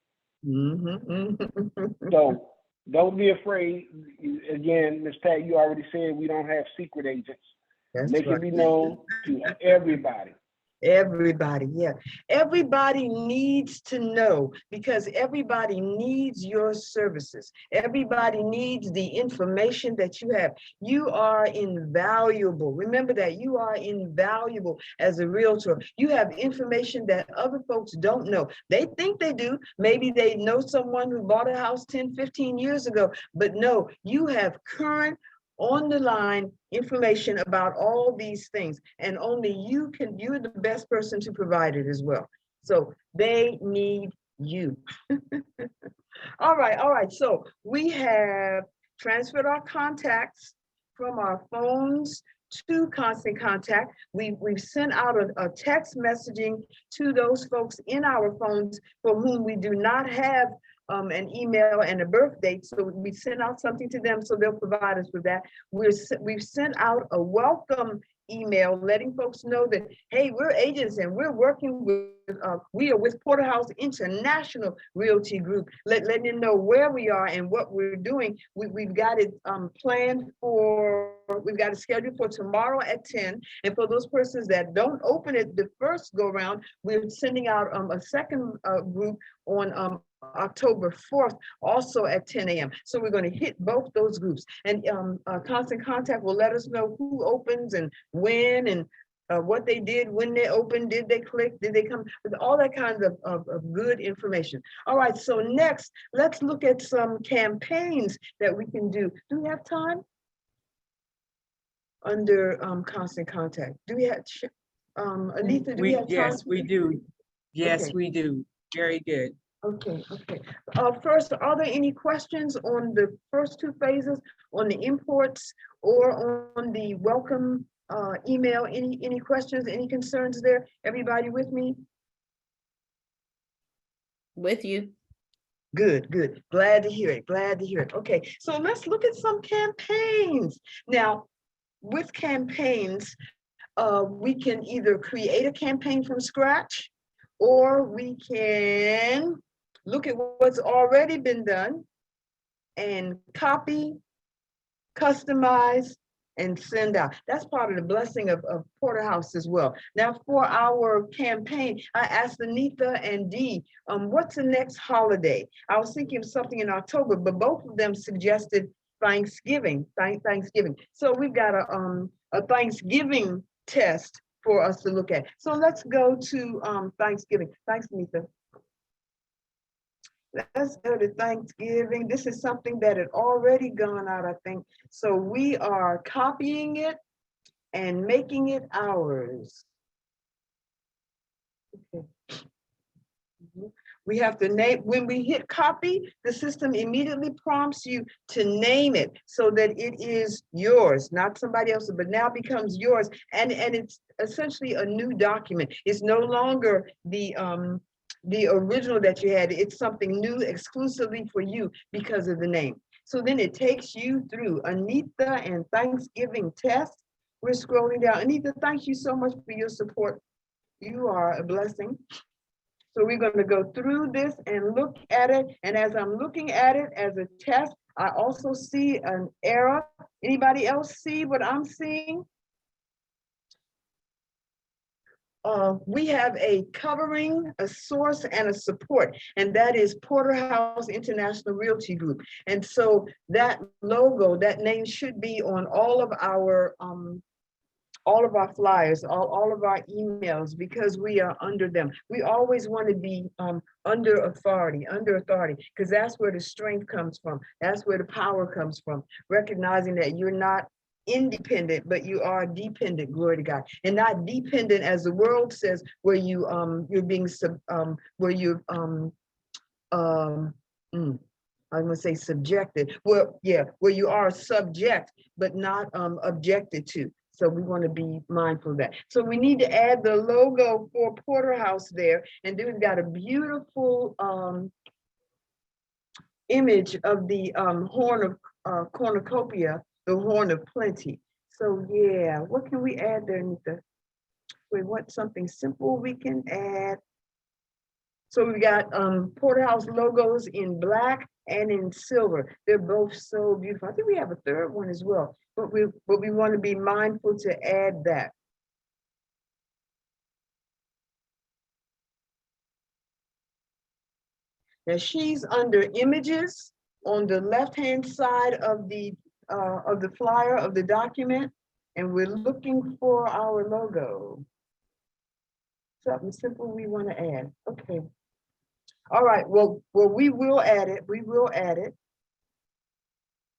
So don't be afraid. Again, Ms. Pat, you already said we don't have secret agents. Make it be known to everybody. Everybody, yeah. Everybody needs to know because everybody needs your services. Everybody needs the information that you have. You are invaluable. Remember that you are invaluable as a realtor. You have information that other folks don't know. They think they do. Maybe they know someone who bought a house 10, 15 years ago, but no, you have current on the line information about all these things, and only you're the best person to provide it as well. So they need you. All right. So we have transferred our contacts from our phones to Constant Contact. We've sent out a text messaging to those folks in our phones for whom we do not have an email and a birth date. So we sent out something to them so they'll provide us with that. We've sent out a welcome email letting folks know that, hey, we're agents and we're working we are with Porterhouse International Realty Group, letting them know where we are and what we're doing. We've got it we've got it scheduled for tomorrow at 10. And for those persons that don't open it the first go round, we're sending out a second group on October 4th, also at 10 a.m. So we're going to hit both those groups. And Constant Contact will let us know who opens and when and what they did, when they opened, did they click, did they come, with all that kind of good information. All right, so next, let's look at some campaigns that we can do. Do we have time? Under Constant Contact. Do we have, Anita, do we have time? Yes, we do. Yes, Okay. we do. Very good. Okay. First, are there any questions on the first two phases, on the imports or on the welcome email? Any questions, any concerns there? Everybody with me? With you. Good. Glad to hear it. Okay, so let's look at some campaigns. Now, with campaigns, we can either create a campaign from scratch, or we can look at what's already been done and copy, customize, and send out. That's part of the blessing of Porterhouse as well. Now, for our campaign, I asked Anita and Dee, what's the next holiday? I was thinking of something in October, but both of them suggested Thanksgiving. So we've got a Thanksgiving test for us to look at. So let's go to Thanksgiving. Thanks, Anita. Let's go to Thanksgiving. This is something that had already gone out, I think. So we are copying it and making it ours. Okay. We have to name, when we hit copy, the system immediately prompts you to name it so that it is yours, not somebody else's, but now becomes yours. And it's essentially a new document. It's no longer the original that you had. It's something new exclusively for you because of the name. So then it takes you through Anita and Thanksgiving test. We're scrolling down. Anita, thank you so much for your support. You are a blessing. So we're going to go through this and look at it. And as I'm looking at it as a test, I also see an error. Anybody else see what I'm seeing? We have a covering, a source, and a support, and that is Porterhouse International Realty Group. And so that logo, that name should be on all of our flyers, all of our emails, because we are under them. We always want to be under authority, because that's where the strength comes from. That's where the power comes from, recognizing that you're not independent, but you are dependent, glory to God, and not dependent as the world says, where you're being where you're I'm gonna say subjected. Well, yeah, where you are subject, but not objected to. So we want to be mindful of that. So we need to add the logo for Porterhouse there, and then we've got a beautiful image of the horn of cornucopia, the horn of plenty. So yeah, what can we add there, Anita? We want something simple we can add. So we got Porterhouse logos in black and in silver. They're both so beautiful. I think we have a third one as well, but we want to be mindful to add that. Now she's under images on the left-hand side of the flyer of the document, and we're looking for our logo. Something simple we want to add. Okay. All right. Well, we will add it. We will add it.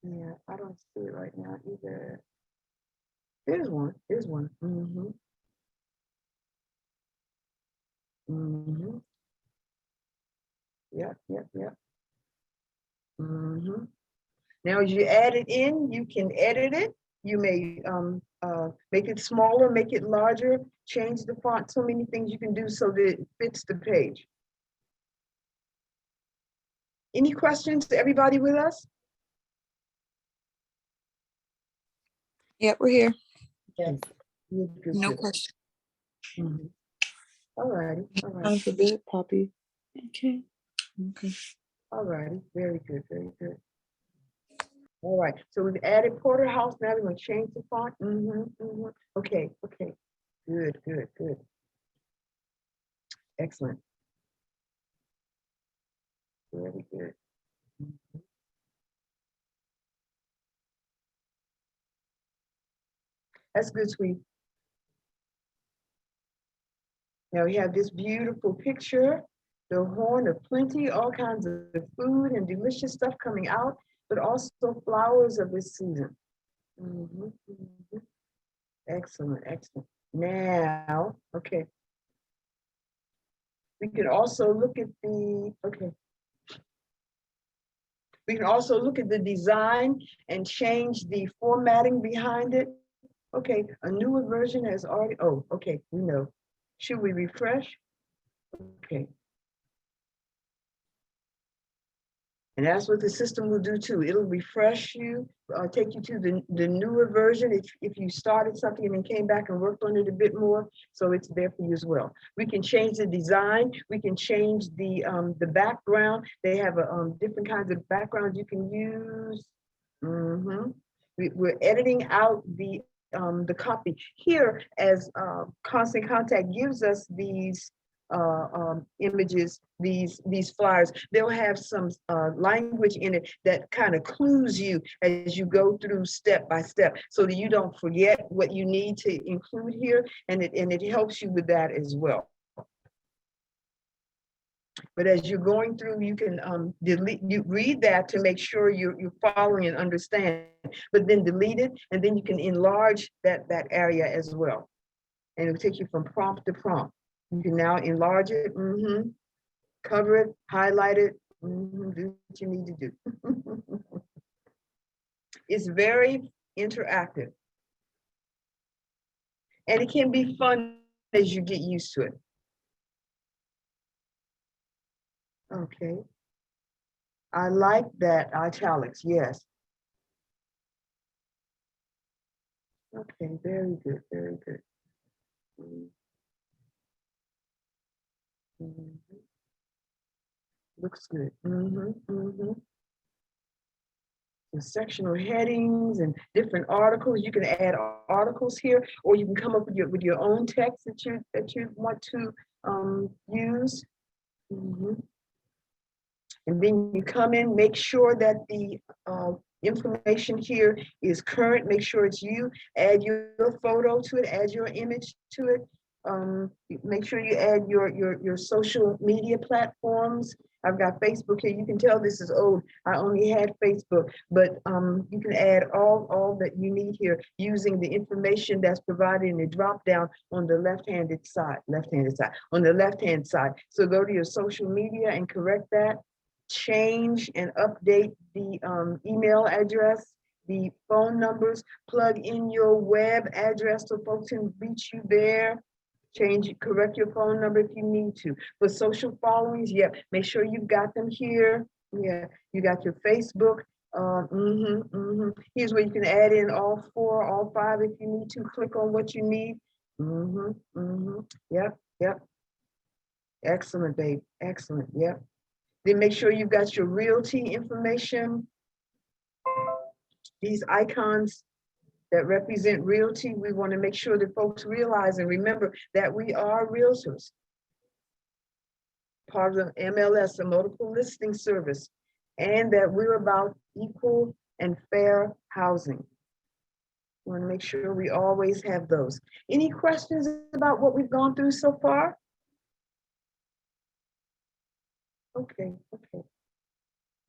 Yeah, I don't see it right now either. There's one. There's one. Mm-hmm. Mm-hmm. Yep. Yep. Yep. Mm-hmm. Now, as you add it in, you can edit it. You may make it smaller, make it larger, change the font. So many things you can do so that it fits the page. Any questions to everybody with us? Yep, we're here. Yes. Good, good, No good. question. Mhm. All righty, all right, Alphabet, Poppy. Okay. Okay. all righty. Very good, very good. All right, so we've added porterhouse. Now we're going to change the font. Okay, okay. Good, good, good. Excellent. Very good. Mhm. That's good, sweet. Now we have this beautiful picture, the horn of plenty, all kinds of food and delicious stuff coming out, but also flowers of this season. Mhm, mhm. Excellent, excellent. Now, okay. We can also look at the, okay. We can also look at the design and change the formatting behind it. Okay, a newer version has already, oh, okay, we know. Should we refresh? Okay. And that's what the system will do too. It'll refresh you, take you to the newer version if you started something and then came back and worked on it a bit more. So it's there for you as well. We can change the design. We can change the background. They have different kinds of backgrounds you can use. We're editing out the copy here as Constant Contact gives us these images, these flyers. They'll have some language in it that kind of clues you as you go through step by step, so that you don't forget what you need to include here, and it helps you with that as well. But as you're going through, you can you read that to make sure you're following and understand, but then delete it, and then you can enlarge that area as well. And it'll take you from prompt to prompt. You can now enlarge it, cover it, highlight it, do what you need to do. It's very interactive. And it can be fun as you get used to it. Okay. I like that italics, yes. Okay, very good, very good. Looks good. The sectional headings and different articles. You can add articles here, or you can come up with your own text that you want to use. And then you come in, make sure that the information here is current, make sure it's you, add your photo to it, add your image to it. Make sure you add your social media platforms. I've got Facebook here. You can tell this is old. I only had Facebook, but you can add all that you need here using the information that's provided in the drop down on the left-hand side. So go to your social media and correct that. Change and update the email address, the phone numbers, plug in your web address so folks can reach you there. Correct your phone number if you need to. For social followings, yeah, make sure you've got them here. Yeah, you got your Facebook. Here's where you can add in all 4, all 5 if you need to. Click on what you need. Yep. Excellent, babe. Excellent. Yep. Then make sure you've got your realty information. These icons that represent realty, we want to make sure that folks realize and remember that we are realtors. part of MLS, a multiple listing service, and that we're about equal and fair housing. We want to make sure we always have those. Any questions about what we've gone through so far? Okay, okay.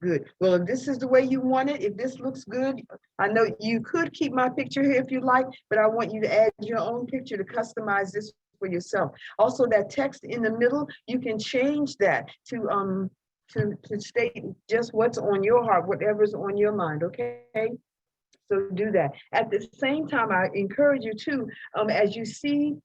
Good. Well, if this is the way you want it, if this looks good, I know you could keep my picture here if you like, but I want you to add your own picture to customize this for yourself. Also, that text in the middle, you can change that to state just what's on your heart, whatever's on your mind, okay? So do that. At the same time, I encourage you to, as you see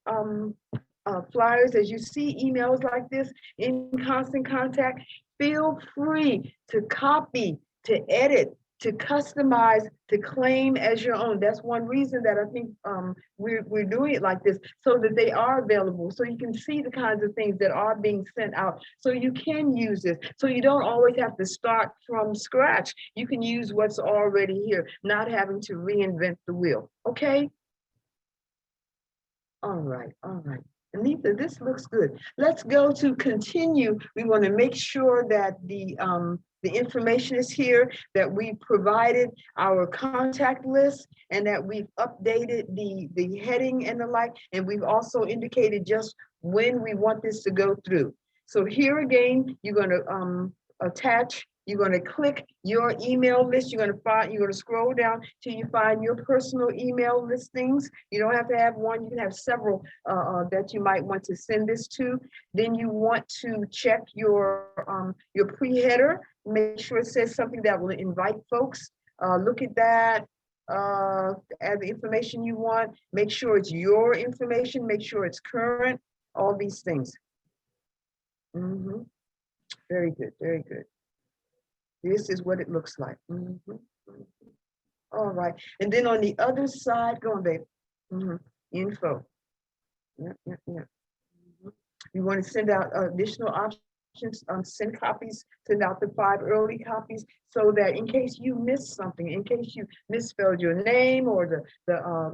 flyers, as you see emails like this in Constant Contact, feel free to copy, to edit, to customize, to claim as your own. That's one reason that I think we're doing it like this, so that they are available, so you can see the kinds of things that are being sent out, so you can use this, so you don't always have to start from scratch. You can use what's already here, not having to reinvent the wheel, okay? All right, all right. Anita, this looks good. Let's go to continue. We want to make sure that the information is here, that we provided our contact list, and that we've updated the heading and the like, and we've also indicated just when we want this to go through. So here again, you're going to attach. You're going to click your email list. You're going to scroll down till you find your personal email listings. You don't have to have one. You can have several that you might want to send this to. Then you want to check your pre-header. Make sure it says something that will invite folks. Look at that. Add the information you want. Make sure it's your information. Make sure it's current. All these things. Very good. Very good. This is what it looks like. All right. And then on the other side, go on, babe. Info. Yeah. You want to send out additional options, send copies, send out the 5 early copies, so that in case you miss something, in case you misspelled your name, or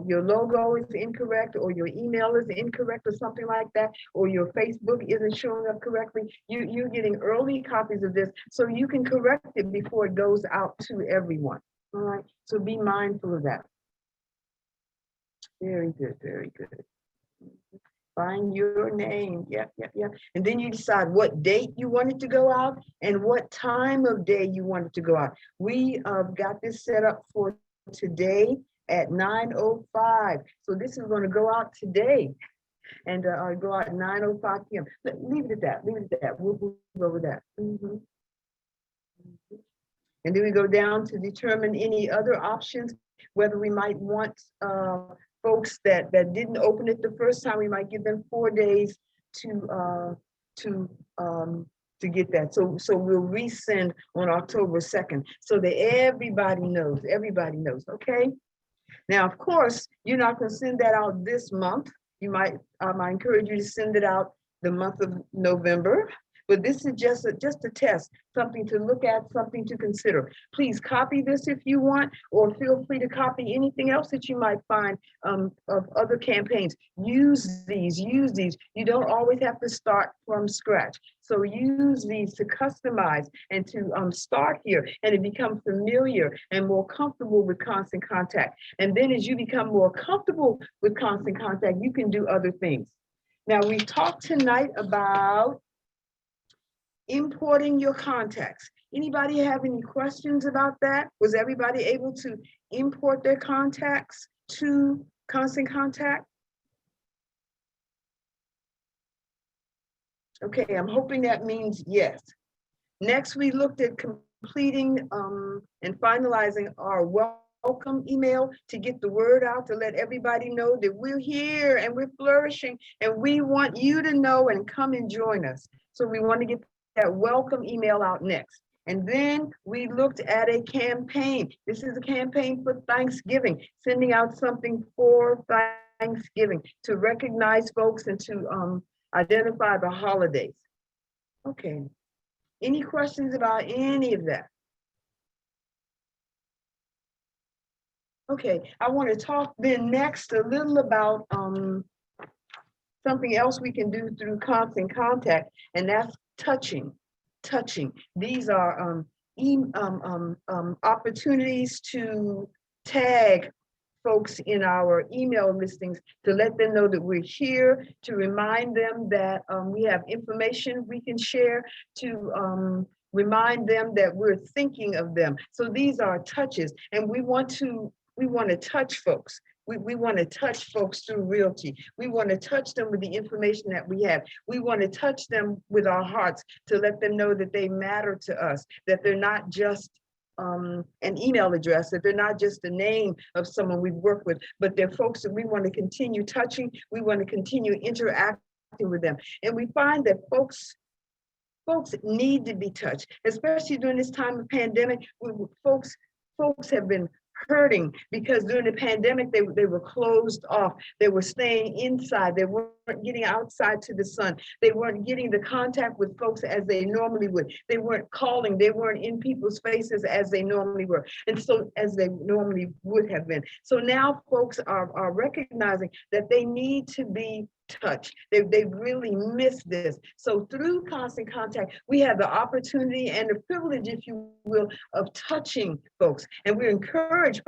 your logo is incorrect, or your email is incorrect, or something like that, or your Facebook isn't showing up correctly, you're getting early copies of this, so you can correct it before it goes out to everyone. All right, so be mindful of that. Very good, very good. Find your name. Yeah. And then you decide what date you want it to go out and what time of day you want it to go out. We got this set up for today at 9:05. So this is going to go out today and go out at 9:05 p.m. Leave it at that. Leave it at that. We'll go over that. And then we go down to determine any other options, whether we might want folks that didn't open it the first time, we might give them 4 days to get that. So we'll resend on October 2nd, so that everybody knows, okay? Now, of course, you're not gonna send that out this month. I might encourage you to send it out the month of November. But this is just a test, something to look at, something to consider. Please copy this if you want, or feel free to copy anything else that you might find of other campaigns. Use these. You don't always have to start from scratch. So use these to customize and to start here and to become familiar and more comfortable with Constant Contact. And then as you become more comfortable with Constant Contact, you can do other things. Now, we talked tonight about importing your contacts. Anybody have any questions about that? Was everybody able to import their contacts to Constant Contact? Okay, I'm hoping that means yes. Next, we looked at completing and finalizing our welcome email to get the word out, to let everybody know that we're here and we're flourishing and we want you to know and come and join us. So we want to get that welcome email out next. And then we looked at a campaign. This is a campaign for Thanksgiving, sending out something for Thanksgiving to recognize folks and to identify the holidays. Okay. Any questions about any of that? Okay, I want to talk then next a little about something else we can do through Constant Contact, and that's touching. These are opportunities to tag folks in our email listings, to let them know that we're here, to remind them that we have information we can share, to remind them that we're thinking of them. So these are touches, and we want to touch folks. We want to touch folks through Realty. We want to touch them with the information that we have. We want to touch them with our hearts to let them know that they matter to us, that they're not just an email address, that they're not just the name of someone we've worked with, but they're folks that we want to continue touching. We want to continue interacting with them. And we find that folks need to be touched, especially during this time of pandemic. Folks have been hurting because during the pandemic, they were closed off. They were staying inside. They weren't getting outside to the sun. They weren't getting the contact with folks as they normally would. They weren't calling. They weren't in people's faces as they normally were. And so as they normally would have been. So now folks are recognizing that they need to be touch. They really miss this. So through Constant Contact, we have the opportunity and the privilege, if you will, of touching folks. And we're encouraged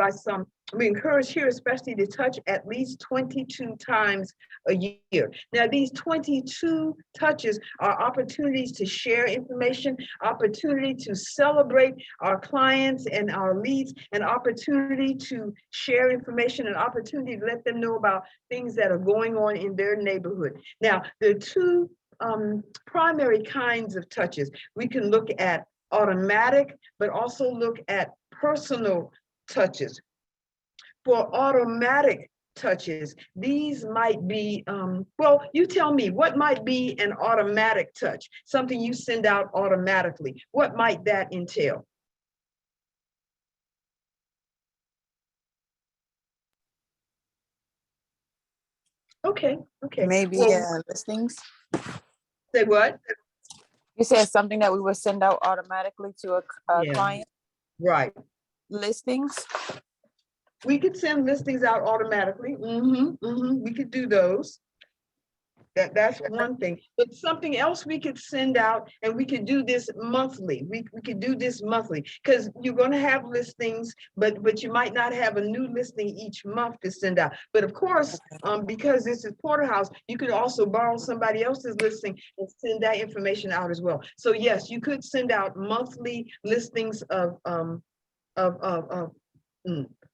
here especially to touch at least 22 times a year. Now, these 22 touches are opportunities to share information, opportunity to celebrate our clients and our leads, an opportunity to share information, an opportunity to let them know about things that are going on in their neighborhood. Now, there are two primary kinds of touches. We can look at automatic, but also look at personal touches. For automatic touches, these might be, well, you tell me, what might be an automatic touch? Something you send out automatically. What might that entail? Okay. Maybe Well, listings. say what? You said something that we would send out automatically to a Yeah. client. Right. Listings. We could send listings out automatically. We could do those. That's one thing. But something else we could send out, and we could do this monthly. We could do this monthly because you're going to have listings, but you might not have a new listing each month to send out. But of course, because this is Porterhouse, you could also borrow somebody else's listing and send that information out as well. So yes, you could send out monthly listings of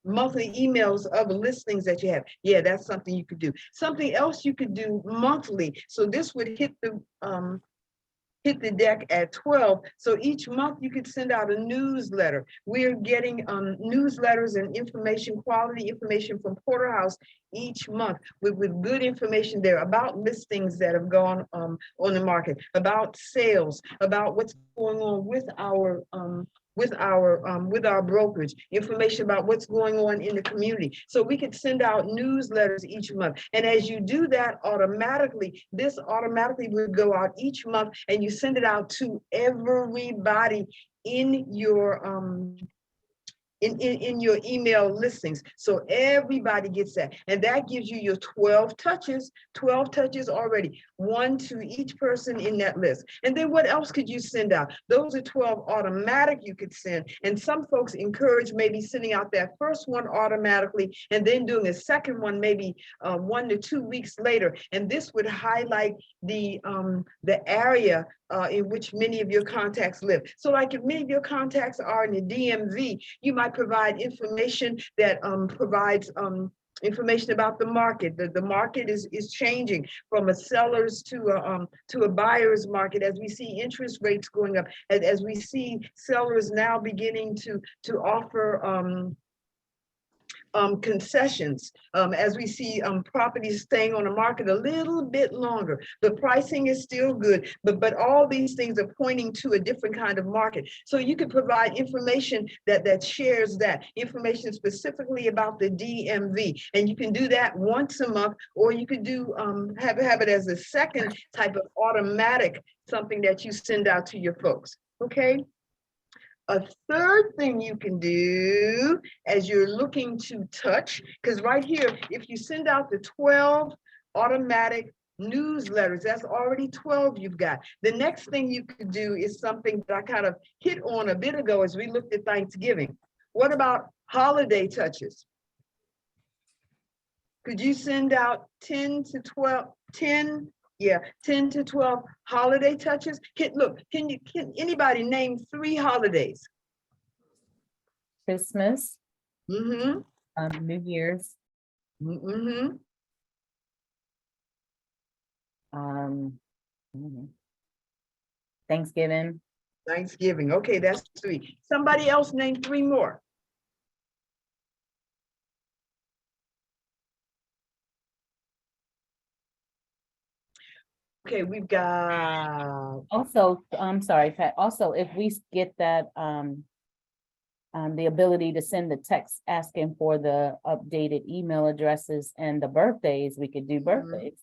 monthly emails of listings that you have. Yeah, that's something you could do. Something else you could do monthly. So this would hit the deck at 12. So each month you could send out a newsletter. We're getting newsletters and information, quality information from Porterhouse each month with good information there about listings that have gone on the market, about sales, about what's going on with our brokerage, information about what's going on in the community. So we could send out newsletters each month. And as you do that automatically, this automatically would go out each month, and you send it out to everybody in your in your email listings. So everybody gets that. And that gives you your 12 touches already, one to each person in that list. And then what else could you send out? Those are 12 automatic you could send. And some folks encourage maybe sending out that first one automatically and then doing a second one maybe 1 to 2 weeks later. And this would highlight the area in which many of your contacts live. So like if many of your contacts are in the DMV, you might provide information that provides information about the market. The market is changing from a seller's to a buyer's market as we see interest rates going up, as we see sellers now beginning to offer concessions, as we see properties staying on the market a little bit longer. The pricing is still good, but all these things are pointing to a different kind of market. So you could provide information that shares that information specifically about the DMV, and you can do that once a month, or you could do have it as a second type of automatic something that you send out to your folks. Okay. A third thing you can do as you're looking to touch, because right here, if you send out the 12 automatic newsletters. That's already 12 you've got. The next thing you could do is something that I kind of hit on a bit ago as we looked at Thanksgiving. What about holiday touches? Could you send out 10 to 12 holiday touches? Can anybody name 3 holidays? Christmas, Mm-hmm. New Year's, Mm-hmm. Thanksgiving. Thanksgiving. Okay, that's 3. Somebody else name 3 more. Okay, we've got, Also, I'm sorry, Pat, also, if we get that, the ability to send the text asking for the updated email addresses and the birthdays, we could do birthdays.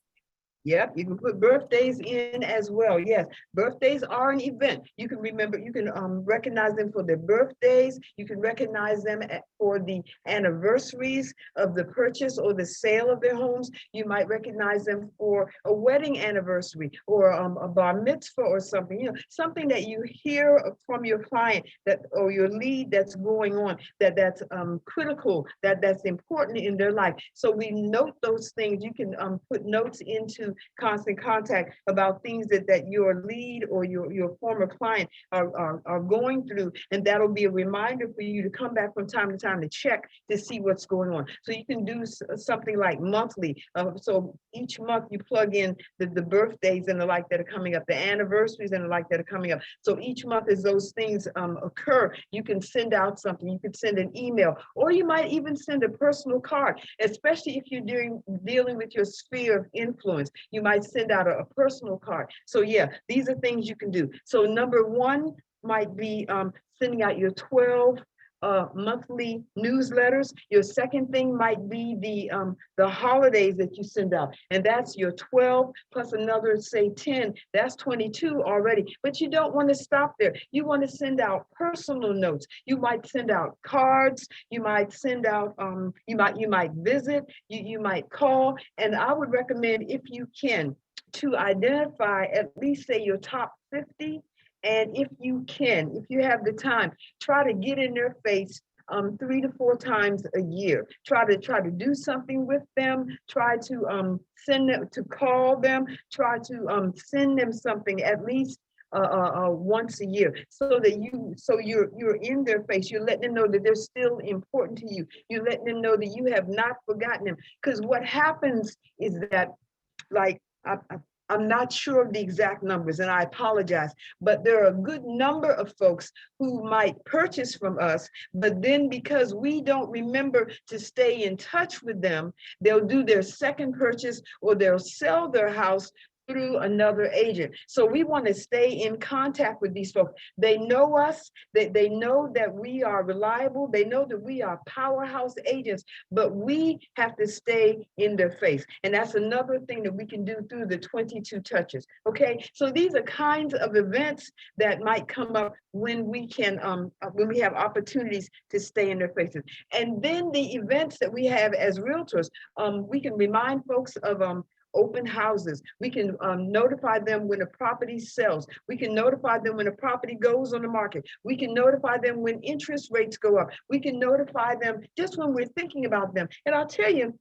yep, you can put birthdays in as well. Yes, birthdays are an event. You can remember, you can recognize them for their birthdays. You can recognize them for the anniversaries of the purchase or the sale of their homes. You might recognize them for a wedding anniversary or a bar mitzvah or something, you know, something that you hear from your client that, or your lead that's going on, that's critical, that's important in their life. So we note those things. You can put notes into Constant Contact about things that your lead or your former client are going through, and that'll be a reminder for you to come back from time to time to check to see what's going on. So you can do something like monthly. So each month you plug in the birthdays and the like that are coming up, the anniversaries and the like that are coming up. So each month as those things occur, you can send out something. You could send an email, or you might even send a personal card, especially if you're dealing with your sphere of influence. You might send out a personal card. So yeah, these are things you can do. So number 1 might be sending out your 12 monthly newsletters. Your second thing might be the holidays that you send out, and that's your 12 plus another, say 10. That's 22 already. But you don't want to stop there. You want to send out personal notes. You might send out cards. You might send out you might visit. You might call. And I would recommend, if you can, to identify at least, say, your top 50. And if you can, if you have the time, try to get in their face 3 to 4 times a year. Try to do something with them. Try to send them, to call them. Try to send them something at least once a year, so that you're in their face. You're letting them know that they're still important to you. You're letting them know that you have not forgotten them. Because what happens is that, like, I'm not sure of the exact numbers, and I apologize, but there are a good number of folks who might purchase from us, but then because we don't remember to stay in touch with them, they'll do their second purchase or they'll sell their house through another agent. So we want to stay in contact with these folks. They know us, they know that we are reliable, they know that we are powerhouse agents, but we have to stay in their face. And that's another thing that we can do through the 22 touches. Okay, so these are kinds of events that might come up when we have opportunities to stay in their faces. And then the events that we have as realtors, we can remind folks of open houses. We can notify them when a property sells. We can notify them when a property goes on the market. We can notify them when interest rates go up. We can notify them just when we're thinking about them. And I'll tell you,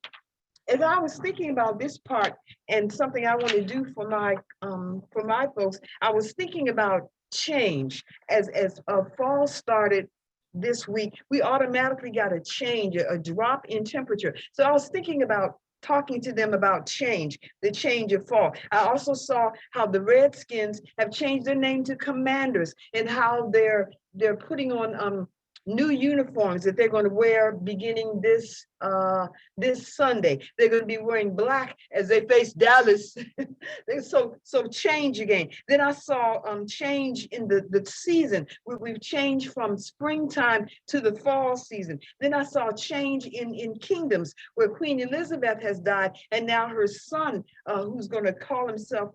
as I was thinking about this part and something I want to do for my folks, I was thinking about change. As fall started this week, we automatically got a change, a drop in temperature. So I was thinking about talking to them about change, the change of fall. I also saw how the Redskins have changed their name to Commanders, and how they're putting on new uniforms that they're going to wear beginning this Sunday. They're going to be wearing black as they face Dallas. so change again. Then I saw change in the season. We've changed from springtime to the fall season. Then I saw change in kingdoms, where Queen Elizabeth has died, and now her son, who's going to call himself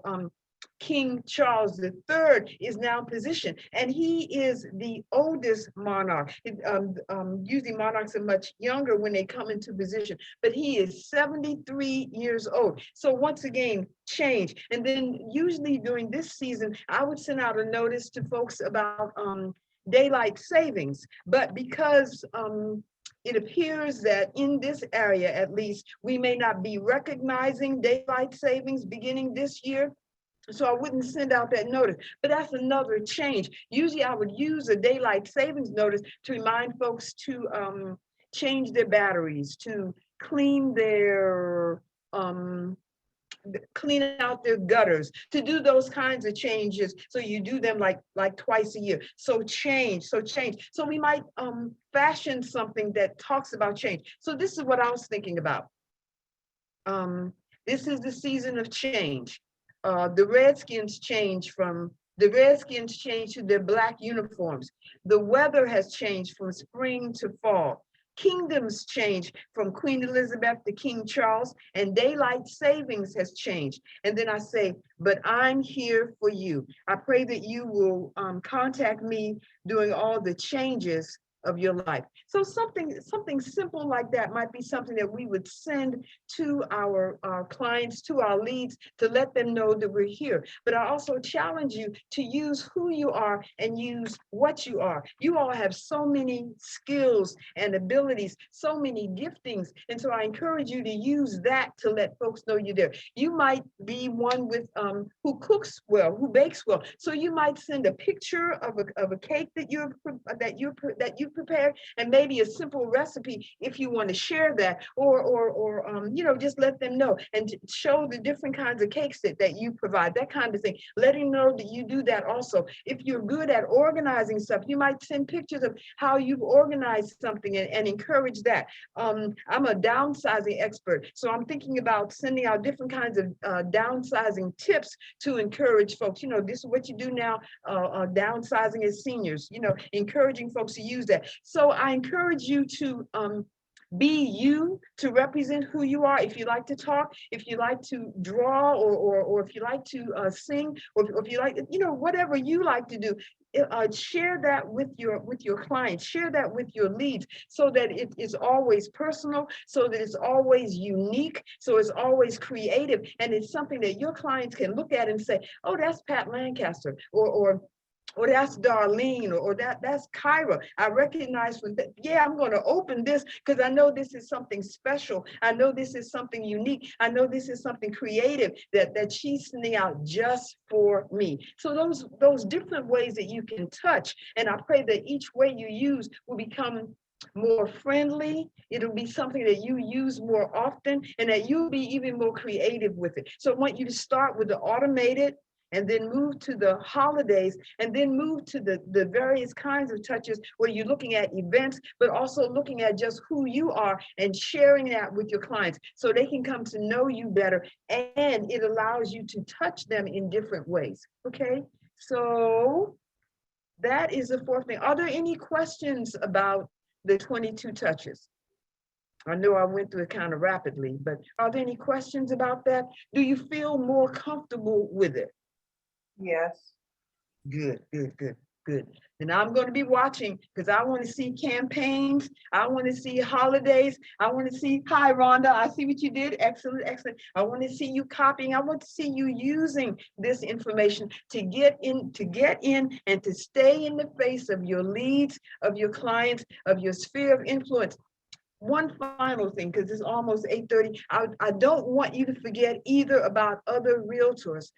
King Charles III is now in position, and he is the oldest monarch. Usually monarchs are much younger when they come into position, but he is 73 years old. So once again, change. And then usually during this season, I would send out a notice to folks about daylight savings, but because it appears that in this area, at least, we may not be recognizing daylight savings beginning this year. So I wouldn't send out that notice, but that's another change. Usually I would use a daylight savings notice to remind folks to change their batteries, to clean their, clean out their gutters, to do those kinds of changes. So you do them like twice a year. So change. So we might fashion something that talks about change. So this is what I was thinking about. This is the season of change. The Redskins changed to their black uniforms. The weather has changed from spring to fall. Kingdoms changed from Queen Elizabeth to King Charles, and daylight savings has changed. And then I say, but I'm here for you. I pray that you will contact me during all the changes of your life. So something simple like that might be something that we would send to our clients, to our leads, to let them know that we're here. But I also challenge you to use who you are and use what you are. You all have so many skills and abilities, so many giftings. And so I encourage you to use that to let folks know you're there. You might be one with who cooks well, who bakes well. So you might send a picture of a cake that you prepared, and maybe a simple recipe if you want to share that, or just let them know and show the different kinds of cakes that you provide, that kind of thing. Letting know that you do that also. If you're good at organizing stuff, you might send pictures of how you've organized something and encourage that. I'm a downsizing expert, so I'm thinking about sending out different kinds of downsizing tips to encourage folks. This is what you do now, downsizing as seniors, encouraging folks to use that. So I encourage you to be you, to represent who you are. If you like to talk, if you like to draw, or if you like to sing, or if you like, whatever you like to do, share that with your clients, share that with your leads, so that it is always personal, so that it's always unique, so it's always creative, and it's something that your clients can look at and say, oh, that's Pat Lancaster, or that's Darlene, or that's Kyra. I recognize from that, yeah, I'm going to open this because I know this is something special. I know this is something unique. I know this is something creative that she's sending out just for me. So those different ways that you can touch, and I pray that each way you use will become more friendly. It'll be something that you use more often, and that you'll be even more creative with it. So I want you to start with the automated, and then move to the holidays, and then move to the various kinds of touches where you're looking at events, but also looking at just who you are and sharing that with your clients so they can come to know you better, and it allows you to touch them in different ways. Okay, so that is the fourth thing. Are there any questions about the 22 touches? I know I went through it kind of rapidly, but are there any questions about that? Do you feel more comfortable with it? Yes. Good. And I'm going to be watching because I want to see campaigns. I want to see holidays. I want to see, hi, Rhonda, I see what you did. Excellent. I want to see you copying. I want to see you using this information to get in and to stay in the face of your leads, of your clients, of your sphere of influence. One final thing, because it's almost 8:30. I don't want you to forget either about other realtors.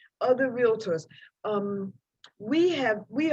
We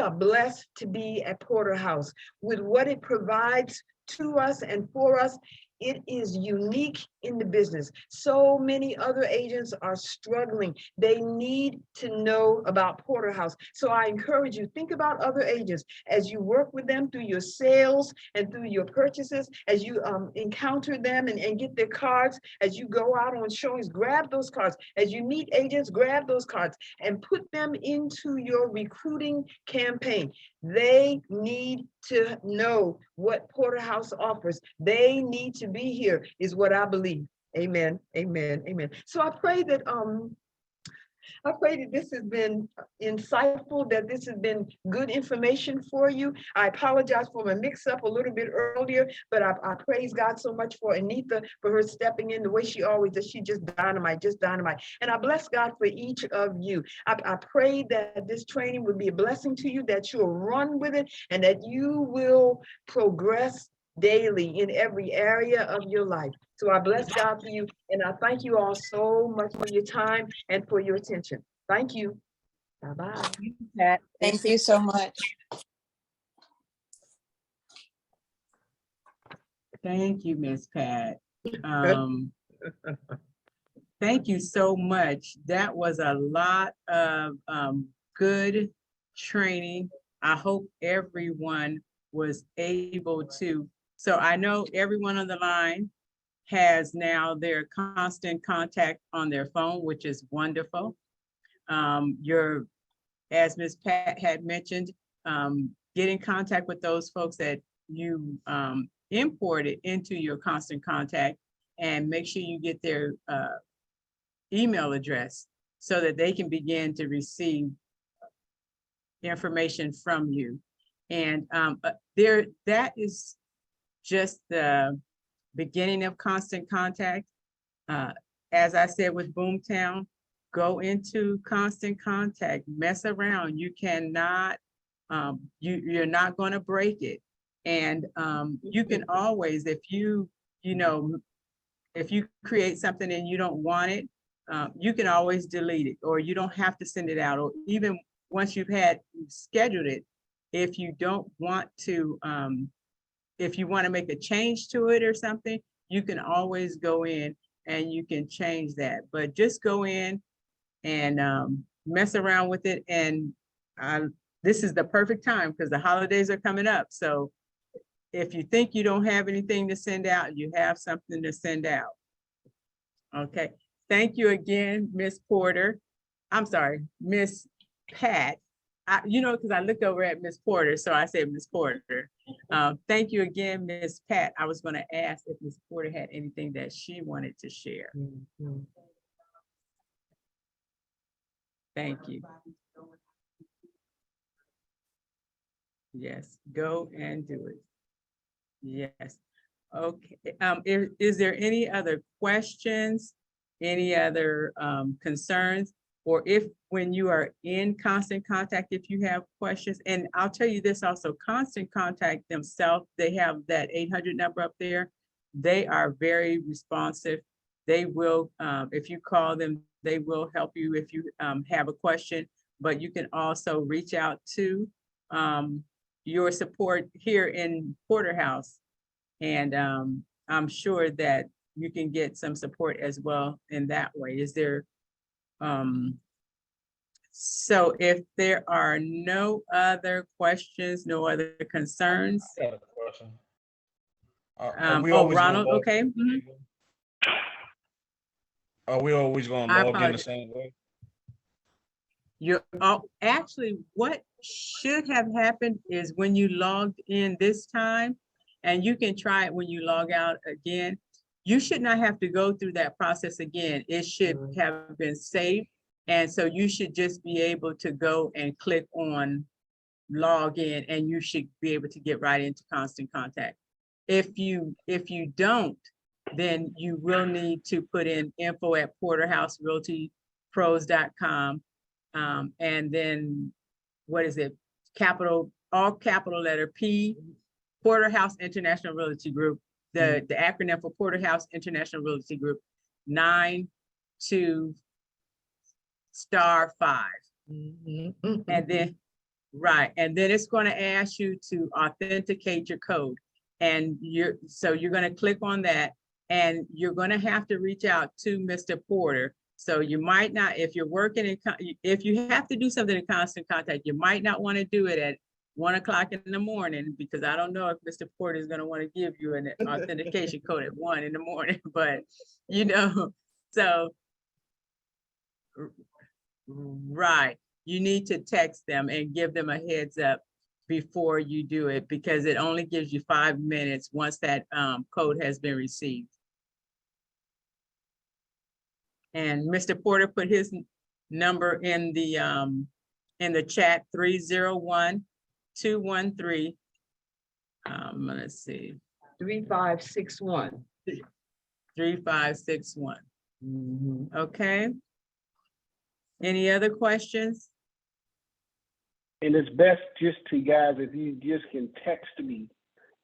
are blessed to be at Porter House with what it provides to us and for us. It is unique in the business. So many other agents are struggling. They need to know about Porter House. So I encourage you, think about other agents as you work with them through your sales and through your purchases, as you encounter them and get their cards, as you go out on showings, grab those cards. As you meet agents, grab those cards and put them into your recruiting campaign. They need to know what Porter House offers. They need to be here, is what I believe. Amen. So I pray that I pray that this has been insightful, that this has been good information for you. I apologize for my mix up a little bit earlier, but I praise God so much for Anita, for her stepping in the way she always does. She just dynamite, just dynamite. And I bless God for each of you. I pray that this training would be a blessing to you, that you'll run with it, and that you will progress daily in every area of your life. So I bless God for you, and I thank you all so much for your time and for your attention. Thank you. Bye-bye. Pat. Thank you so much. Thank you, Miss Pat. Thank you so much. That was a lot of good training. I hope everyone was able to. So I know everyone on the line has now their constant contact on their phone, which is wonderful. As Ms. Pat had mentioned, get in contact with those folks that you imported into your constant contact, and make sure you get their email address so that they can begin to receive information from you. And that is just the beginning of constant contact. As I said with Boomtown, go into constant contact, mess around. You cannot, you're not going to break it. And you can always, if you create something and you don't want it, you can always delete it, or you don't have to send it out. Or even once you've scheduled it, if you don't want to, if you want to make a change to it or something, you can always go in and you can change that. But just go in and mess around with it. And this is the perfect time because the holidays are coming up. So if you think you don't have anything to send out, you have something to send out. Okay. Thank you again, Miss Porter. I'm sorry, Miss Pat. Because I looked over at Miss Porter, so I said Miss Porter. Thank you again, Miss Pat. I was going to ask if Miss Porter had anything that she wanted to share. Thank you. Yes, go and do it. Yes. Okay. Is there any other questions? Any other concerns? Or if when you are in constant contact, if you have questions, and I'll tell you this also, constant contact themselves, they have that 800 number up there. They are very responsive. They will, if you call them, they will help you if you have a question, but you can also reach out to your support here in Porterhouse. And I'm sure that you can get some support as well in that way. Is there, so if there are no other questions, no other concerns. I got a question. Ronald, okay. Are we always going to log in the same way? Actually, what should have happened is when you logged in this time, and you can try it when you log out again, you should not have to go through that process again. It should have been saved. And so you should just be able to go and click on log in, and you should be able to get right into constant contact. If you don't, then you will need to put in info@porterhouserealtypros.com. And then what is it? All capital letter P, Porterhouse International Realty Group, the acronym for Porterhouse International Realty Group, 92*5. And then, right. And then it's going to ask you to authenticate your code. And you're going to click on that, and you're going to have to reach out to Mr. Porter. So you might not, if you're working if you have to do something in constant contact, you might not want to do it at 1 o'clock in the morning, because I don't know if Mr. Porter is going to want to give you an authentication code at 1 in the morning, but so, right. You need to text them and give them a heads up before you do it, because it only gives you 5 minutes once that code has been received. And Mr. Porter put his number in the chat, 301-213. Let's see, 3561. 3561. Mhm. Okay. Any other questions? And it's best just to, guys, if you just can text me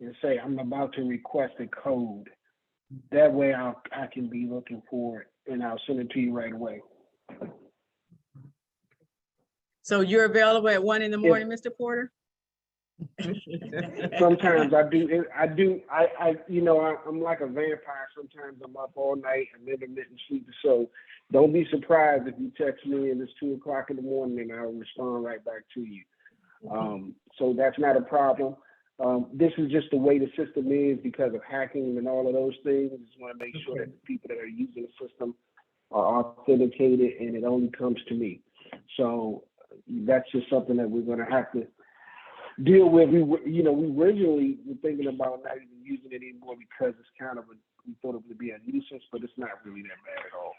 and say, I'm about to request a code. That way I can be looking for it and I'll send it to you right away. So you're available at 1 in the morning, Mr. Porter? Sometimes I do, I'm like a vampire. Sometimes I'm up all night and intermittent sleep. So don't be surprised if you text me and it's 2 o'clock in the morning and I'll respond right back to you. So that's not a problem. This is just the way the system is because of hacking and all of those things. Just want to make sure that the people that are using the system are authenticated and it only comes to me. So that's just something that we're going to have to deal with. We originally were thinking about not even using it anymore because it's kind of we thought it would be a nuisance, but it's not really that bad at all.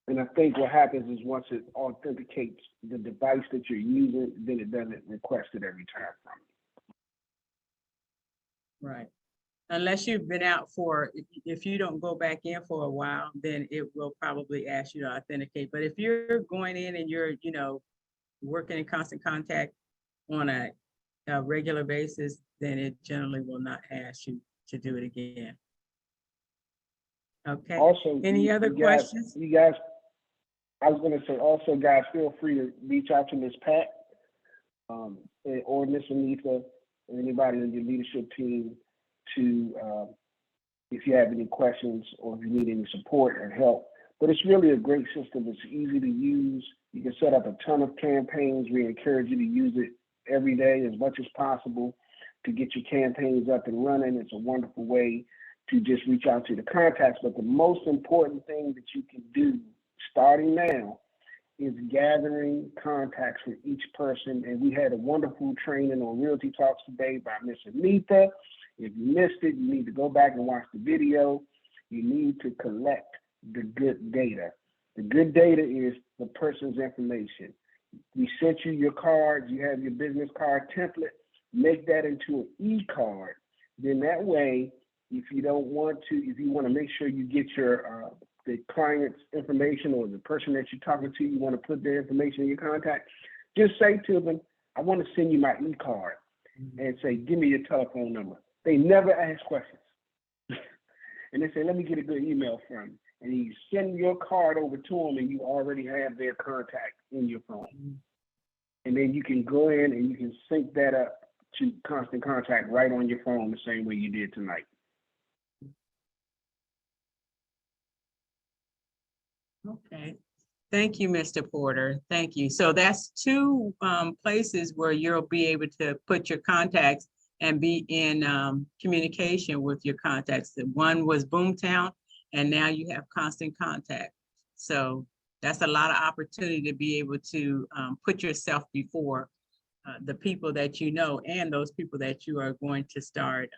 And I think what happens is once it authenticates the device that you're using, then it doesn't request it every time from you. Right. Unless you've been out if you don't go back in for a while, then it will probably ask you to authenticate. But if you're going in and you're, working in constant contact on a regular basis, then it generally will not ask you to do it again. Okay. Also, Any other questions? You guys, I was going to say also, guys, feel free to reach out to Ms. Pat or Ms. Anita or anybody in your leadership team to, if you have any questions or if you need any support or help. But it's really a great system. It's easy to use. You can set up a ton of campaigns. We encourage you to use it every day as much as possible to get your campaigns up and running. It's a wonderful way to just reach out to the contacts. But the most important thing that you can do starting now is gathering contacts for each person. And we had a wonderful training on Realty Talks today by Miss Anita. If you missed it, you need to go back and watch the video. You need to collect the good data. The good data is the person's information. We sent you your cards, you have your business card template, make that into an e-card. Then that way, if you want to make sure you get your the client's information or the person that you're talking to, you want to put their information in your contact, just say to them, I want to send you my e-card and say, give me your telephone number. They never ask questions. And they say, let me get a good email from you. And you send your card over to them and you already have their contact in your phone. And then you can go in and you can sync that up to constant contact right on your phone the same way you did tonight. Okay. Thank you, Mr. Porter. Thank you. So that's 2 places where you'll be able to put your contacts and be in communication with your contacts. The one was Boomtown, and now you have Constant Contact. So that's a lot of opportunity to be able to put yourself before the people that you know and those people that you are going to start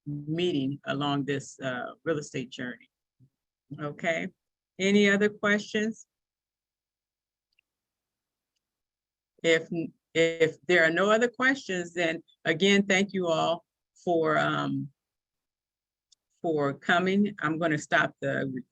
meeting along this real estate journey. Okay. Any other questions? If there are no other questions, then again, thank you all for coming. I'm going to stop the